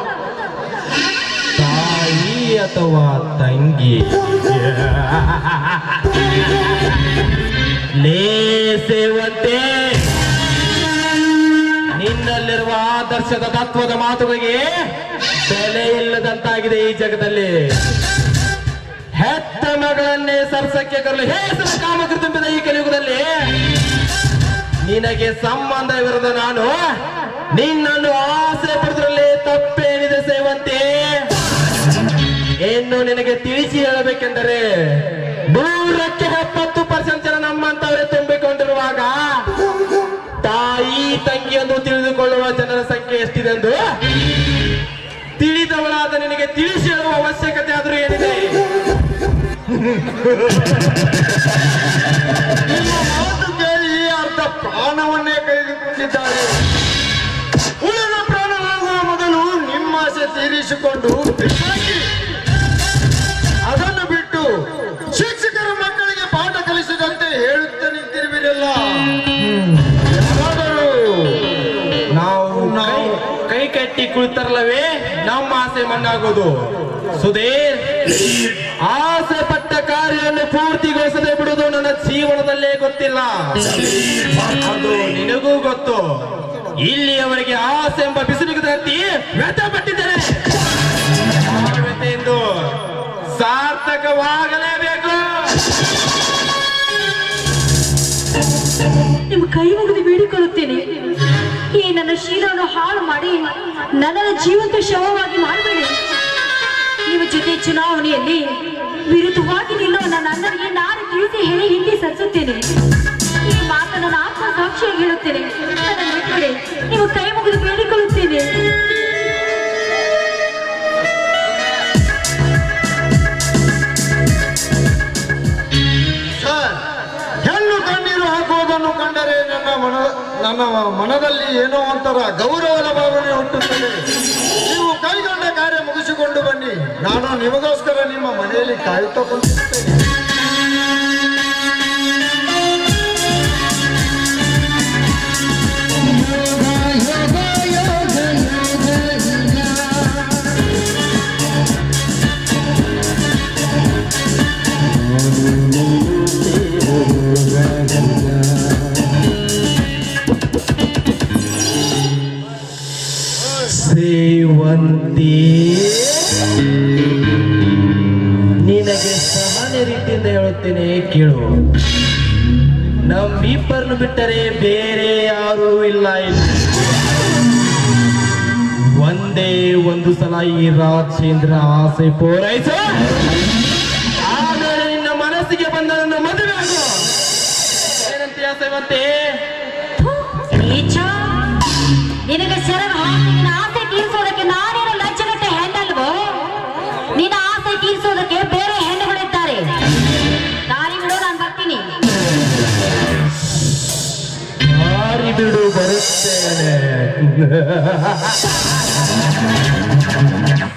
ತಾಯಿ ಅಥವಾ ತಂಗಿ ಲೇ ಸೇವಂತೆ, ನಿನ್ನಲ್ಲಿರುವ ಆದರ್ಶದ ತತ್ವದ ಮಾತುಗಳಿಗೆ ಬೆಲೆ ಇಲ್ಲದಂತಾಗಿದೆ ಈ ಜಗದಲ್ಲಿ. ಹೆತ್ತ ಮಗಳನ್ನೇ ಸರ್ಸಕ್ಕೆ ಕರಲು ಹೇಸರ ಕಾಮಕೃ ತುಂಬಿದ ಈ ಕಲಿಯುಗದಲ್ಲಿ ನಿನಗೆ ಸಂಬಂಧವಿರದ ನಾನು ನಿನ್ನನ್ನು ಆಸೆ ಪಡೆದ್ರಲ್ಲಿ ತಪ್ಪೇನಿದೆ ಸೇವಂತೆ? ಇನ್ನು ನಿನಗೆ ತಿಳಿಸಿ ಹೇಳಬೇಕೆಂದರೆ 100ಕ್ಕೆ 70% ಜನ ನಮ್ಮಂತವರೇ ತುಂಬಿಕೊಂಡಿರುವಾಗ ತಾಯಿ ತಂಗಿ ಎಂದು ತಿಳಿದುಕೊಳ್ಳುವ ಜನರ ಸಂಖ್ಯೆ ಎಷ್ಟಿದೆ ಎಂದು ತಿಳಿದವಳಾದ ನಿನಗೆ ತಿಳಿಸಿ ಹೇಳುವ ಅವಶ್ಯಕತೆ ಆದರೂ ಏನಿದೆ? ನಿಮ್ಮ ಮಾತು ಕೇಳಿ ಅರ್ಧ ಪ್ರಾಣವನ್ನೇ ಕಳೆದುಕೊಂಡಿದ್ದಾರೆ. ಉಳಿದ ಪ್ರಾಣವಾಗುವ ಮೊದಲು ನಿಮ್ಮ ಆಸೆ ತೀರಿಸಿಕೊಂಡು ಅದನ್ನು ಬಿಟ್ಟು ಶಿಕ್ಷಕರು ಮಕ್ಕಳಿಗೆ ಪಾಠ ಕಲಿಸಿದಂತೆ ಹೇಳುತ್ತಾ ನಿಂತಿರುವಿರಲ್ಲ. ಯಾರಾದರೂ ನಾವು ಕೈ ಕಟ್ಟಿ ಕುಳಿತರಲ್ಲವೇ ನಮ್ಮ ಆಸೆ ಮಣ್ಣಾಗೋದು. ಸುಧೀರ್, ಆಸೆ ಪಟ್ಟ ಕಾರ್ಯವನ್ನು ಪೂರ್ತಿಗೊಳಿಸದೆ ಬಿಡುವುದು ನನ್ನ ಜೀವನದಲ್ಲೇ ಗೊತ್ತಿಲ್ಲ. ಅದು ನಿನಗೂ ಗೊತ್ತು. ಇಲ್ಲಿಯವರೆಗೆ ಆಸೆ ಎಂಬ ಬಿಸಿಲಿಗೆ ಹತ್ತಿ ವ್ಯಥಪಟ್ಟಿದ್ದೇನೆ. ವ್ಯಥೆಯಿಂದ ಸಾರ್ಥಕವಾಗಲೇಬೇಕು. ನಿಮ್ಮ ಕೈ ಮುಗಿದು ಬೇಡಿಕೊಳ್ಳುತ್ತೇನೆ, ಈ ನನ್ನ ಶೀಲವನ್ನು ಹಾಳು ಮಾಡಿ ನನ್ನನ್ನು ಜೀವಂತ ಶವವಾಗಿ ಮಾಡಬೇಡಿ. ನಿಮ್ಮ ಜೊತೆ ಚುನಾವಣೆಯಲ್ಲಿ ವಿರುದ್ಧವಾಗಿ ನಿಲ್ಲುವ ನನ್ನ ಅಣ್ಣನಿಗೆ ನಾನು ತಿಳಿಸಿ ಹೇಳಿ ಹಿಂದೆ ಸರಿಸುತ್ತೇನೆ. ಈ ಮಾತನ್ನು ನಾನು ಆತ್ಮಸಾಕ್ಷಿಯಾಗಿ ಹೇಳುತ್ತೇನೆ. ನನ್ನನ್ನು ಬಿಟ್ಟುಬಿಡಿ, ನೀವು ಕೈ ಮುಗಿದು ಬೇಡಿಕೊಳ್ಳುತ್ತೇನೆ. ಹೆಣ್ಣು ಕಣ್ಣೀರು ಹಾಕುವುದನ್ನು ಕಂಡರೆ ನನ್ನ ಮನದಲ್ಲಿ ಏನೋ ಒಂಥರ ಗೌರವದ ಭಾವನೆ ಹುಟ್ಟುತ್ತದೆ. ನೀವು ಕೈಗೊಂಡ ಕಾರ್ಯ ಮುಗಿಸಿಕೊಂಡು ಬನ್ನಿ. ನಾನು ನಿಮಗೋಸ್ಕರ ನಿಮ್ಮ ಮನೆಯಲ್ಲಿ ಕಾಯುತ್ತಾ ಕುಳಿತಿರುತ್ತೇನೆ. ಸೇವಂತಿ, ನಿನಗೆ ಸಹನೆ ರೀತಿಯಿಂದ ಹೇಳುತ್ತೇನೆ, ಕೇಳು. ನಮ್ಮಿಬ್ಬರನ್ನು ಬಿಟ್ಟರೆ ಬೇರೆ ಯಾರೂ ಇಲ್ಲ ಇಲ್ಲಿ. ಒಂದೇ ಒಂದು ಸಲ ಈ ರಾಜೇಂದ್ರ ಆಸೆ ಪೂರೈಸು, ಆಮೇಲೆ ನಿನ್ನ ಮನಸ್ಸಿಗೆ ಬಂದ ನನ್ನ ಮದುವೆ ಆಗು. ಏನಂತೀಯ ಸೇವಂತಿ? ನೀಚ, ನಿನಗೆ ಸೆರಗ ಹಾಕಿ ನಿನ್ನ ಆಸೆ ತೀರಿಸೋದಕ್ಕೆ ನಾನೇನು ಲಜ್ಜಗಟ್ಟೆ ಹೆಣ್ಣಲ್ವೋ? ನಿನ್ನ ಆಸೆ ತೀರಿಸೋದಕ್ಕೆ ಬೇರೆ ಹೆಣ್ಣುಗಳಿದ್ದಾರೆ. ದಾರಿ ಬಿಡು, ನಾನು ಬರ್ತೀನಿ. ದಾರಿ ಬಿಡು, ಬರುತ್ತೇನೆ.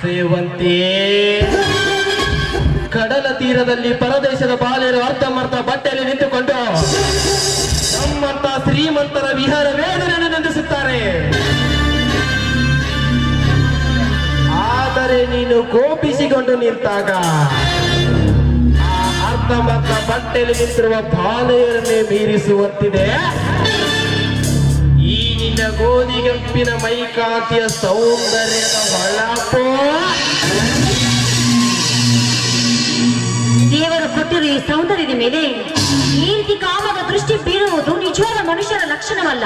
ಸೇವಂತಿ, ಕಡಲ ತೀರದಲ್ಲಿ ಪರದೇಶದ ಬಾಲೆಯರು ಅರ್ಧಮರ್ಧ ಬಟ್ಟೆಯಲ್ಲಿ ನಿಂತುಕೊಂಡು ನಮ್ಮಂತ ಶ್ರೀಮಂತರ ವಿಹಾರ ವೇದನೆಯನ್ನು ನಿಂದಿಸುತ್ತಾರೆ. ಆದರೆ ನೀನು ಕೋಪಿಸಿಕೊಂಡು ನಿಂತಾಗ ಆ ಅರ್ಧಮರ್ಧ ಬಟ್ಟೆಯಲ್ಲಿ ನಿಂತಿರುವ ಬಾಲೆಯರನ್ನೇ ಮೀರಿಸುವಂತಿದೆ ಈ ನಿನ್ನ ಗೋಧಿಗಂಪಿನ ಮೈಕಾಂತಿಯ ಸೌಂದರ್ಯದ ಹೊಳಪು. ದೇವರು ಕೊಟ್ಟಿರುವ ಈ ಸೌಂದರ್ಯದ ಮೇಲೆ ಈ ರೀತಿ ಕಾಮದ ದೃಷ್ಟಿ ಬೀರುವುದು ನಿಜವಾದ ಮನುಷ್ಯರ ಲಕ್ಷಣವಲ್ಲ.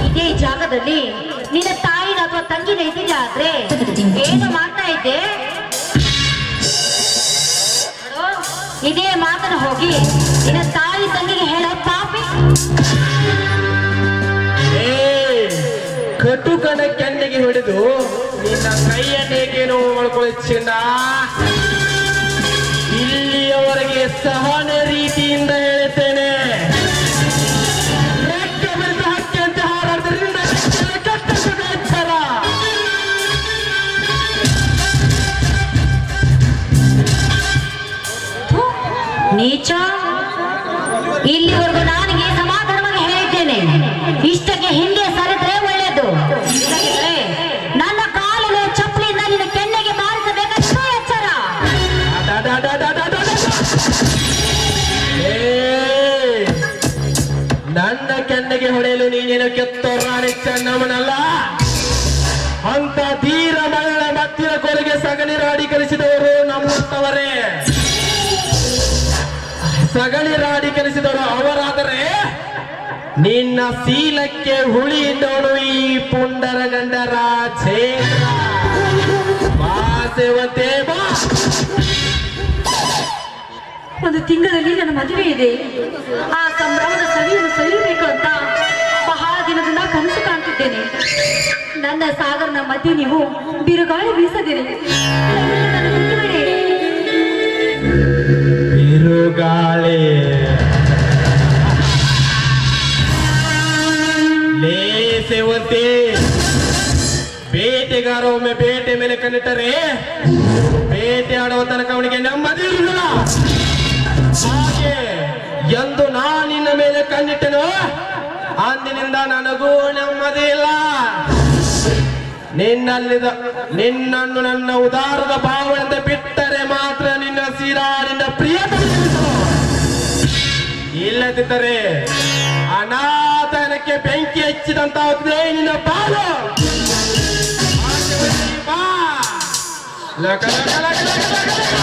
ಇದೇ ಜಾಗದಲ್ಲಿ ನಿನ್ನ ತಾಯಿನ ಅಥವಾ ತಂಗಿನ ಇದ್ದಿಲ್ಲ ಆದ್ರೆ ಏನು ಮಾಡ್ತಾ ಇದ್ದೆ? ನೋಡು, ಇದೇ ಮಾತನ್ನ ಹೋಗಿ ನಿನ್ನ ತಾಯಿ ತಂಗಿಗೆ ಹೇಳೋ ಪಾಪಿ. ಕಟುಕನ ಕೆನ್ನೆಗೆ ಹಿಡಿದು ನಿನ್ನ ಕೈಯನ್ನೇಗೆ ನೋವು ಮಾಡ್ಕೊಳ್ಳಿ ಚಿನ್ನ. ಇಲ್ಲಿಯವರೆಗೆ ಸಹನೆ ರೀತಿಯಿಂದ ಹೇಳುತ್ತೇನೆ, ರೆಕ್ಕೆ ಬಿರಿದ ಹಕ್ಕಿ ಅಂತ ಹಾರಾದ್ರಿಂದ ಕಟ್ಟದ ಎಚ್ಚರ. ನೀಚ, ಇಲ್ಲಿವರೆಗೂ ನನಗೆ ಸಮಾಧಾನವಾಗಿ ಹೇಳಿದ್ದೇನೆ. ಇಷ್ಟಕ್ಕೆ ಹಿಂದೆ ಸರಿದ್ರೆ ಒಳ್ಳೆಯದು. ಇಲ್ಲದಿದ್ರೆ ನನ್ನ ಕಾಲಿನ ಚಪ್ಪಲಿಯಿಂದ ನಿನ್ನ ಕೆನ್ನೆಗೆ ಬಾರಿಸಬೇಕಷ್ಟೇ ಎಚ್ಚರ. ನನ್ನ ಕೆನ್ನೆಗೆ ಹೊಡೆಯಲು ನೀನೇನು ಕೆತ್ತೋ ರಾಣಿ ಚೆನ್ನಮ್ಮನಲ್ಲ. ಅಂತ ಧೀರ ಮಗಳ ಮತ್ತಿನ ಕೊಲೆಗೆ ಸಗಣಿ ರಾಡೀಕರಿಸಿದವರು ನಮ್ಮಂತವರೇ. ಸಗಣಿ ರಾಡೀಕರಿಸಿದವರು ಅವರಾದರೆ ನಿನ್ನ ಶೀಲಕ್ಕೆ ಹುಳಿ ಇದ್ದವನು ಈ ಪುಂಡರ ಗಂಡ ರಾಜೇಂದ್ರ. ಬಾ ಸೇವಂತೆ ಬಾ. ಒಂದು ತಿಂಗಳಲ್ಲಿ ನನ್ನ ಮದುವೆ ಇದೆ. ಆ ಸಂಭ್ರಮದ ಸವಿಯನ್ನು ಸವಿಯಬೇಕು ಅಂತ ಬಹಳ ದಿನದಿಂದ ಕನಸು ಕಾಣ್ತಿದ್ದೇನೆ. ನನ್ನ ಸಾಗರನ ಮಧ್ಯೆ ನೀವು ಬಿರುಗಾಳಿ ಬೀಸದಿರಿ. ನನ್ನ ಬಿಟ್ಟು ಬಿಡಿ. ಬಿರುಗಾಳಿ ಲೇ ಸೇವಂತಿ, ಬೇಟೆಗಾರ ಒಮ್ಮೆ ಬೇಟೆ ಮೇಲೆ ಕಣ್ಣಿಟ್ಟರೆ ಬೇಟೆ ಆಡುವ ತನಕ ಅವನಿಗೆ ನೆಮ್ಮದಿ ಇರುವುದಿಲ್ಲ. ಹಾಗೆ ಎಂದು ನಾನಿನ್ನ ಮೇಲೆ ಕಣ್ಣಿಟ್ಟನು ಅಂದಿನಿಂದ ನನಗೂ ನೆಮ್ಮದಿ ಇಲ್ಲ. ನಿನ್ನನ್ನು ನನ್ನ ಉದಾರದ ಭಾವನೆಯಿಂದ ಬಿಟ್ಟರೆ ಮಾತ್ರ ನಿನ್ನ ನಿನ್ನ ಪ್ರಿಯತಮ ಇಲ್ಲದಿದ್ದರೆ ಅನಾಥನಕ್ಕೆ ಬೆಂಕಿ ಹಚ್ಚಿದಂತಾಗುತ್ತದೆ ನಿನ್ನ ಬಾಳು. ಬಾ. ಲಕ ಲಕ ಲಕ ಲಕ ಲಕ ಲಕ.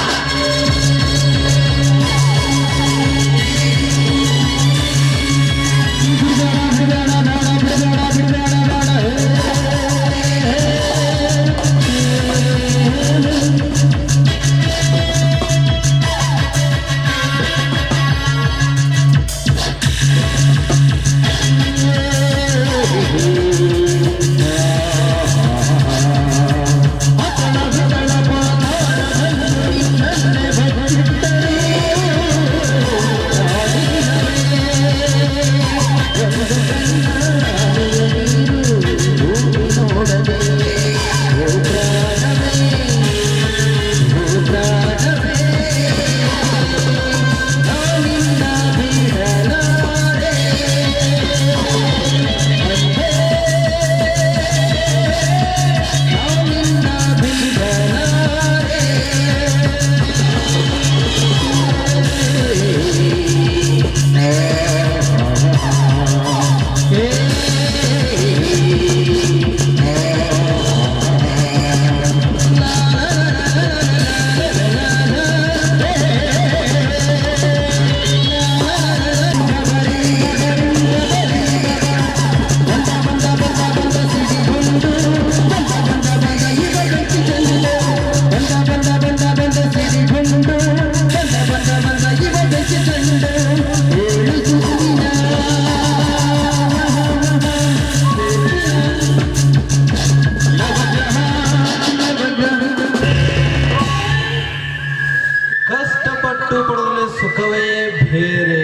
ಮುತ್ತು ಪಡೆದಲ್ಲಿ ಸುಖವೇ ಬೇರೆ.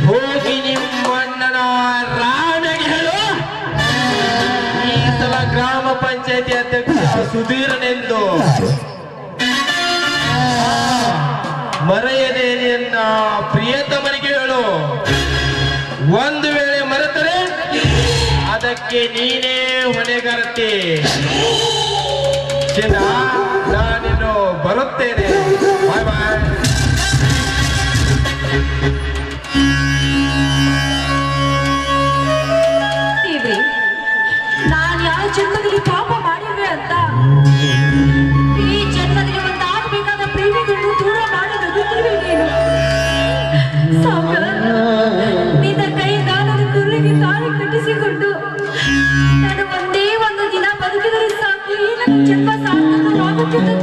ಹೋಗಿ ನಿಮ್ಮಣ್ಣನ ರಾಣೆಗೆ ಹೇಳು, ಈ ಸಲ ಗ್ರಾಮ ಪಂಚಾಯತಿ ಅಧ್ಯಕ್ಷ ಸುಧೀರನೆಂದು ಮರೆಯದೆ ನಿನ್ನ ಪ್ರಿಯತಮನಿಗೆ ಹೇಳು. ಒಂದು ವೇಳೆ ಮರೆತರೆ ಅದಕ್ಕೆ ನೀನೇ ಹೊಣೆಗಾರತಿ. ಚಿನ್ನ, ನಾನಿನ್ನು ಬರುತ್ತೇನೆ. ಬಾಯ್ ಬಾಯ್. ದೇವ್ರೆ, ನಾನು ಯಾವ ಜನ್ಮದಲ್ಲಿ ಪಾಪ ಮಾಡಿರುವೆ ಅಂತ ಈ ಜನ್ಮದಲ್ಲಿ ಒಂದಾಗಬೇಕಾದ ಪ್ರೇಮಿಗಳನ್ನು ದೂರ ಮಾಡಿ ನಗುತ್ತಿರುವೆ ನೀನು. ಸಾವುಕಾರ, ನಿನ್ನ ಕೈಯಿಂದ ನನ್ನ ಕುರುಳಿಗೆ ತಾಳಿ ಕಟ್ಟಿಸಿಕೊಂಡು ನಾನು ಒಂದೇ ಒಂದು ದಿನ ಬದುಕಿದರೆ ಸಾಕು, ಈ ನನ್ನ ಜನ್ಮ ಸಾರ್ಥಕವಾಗುತ್ತಿತ್ತು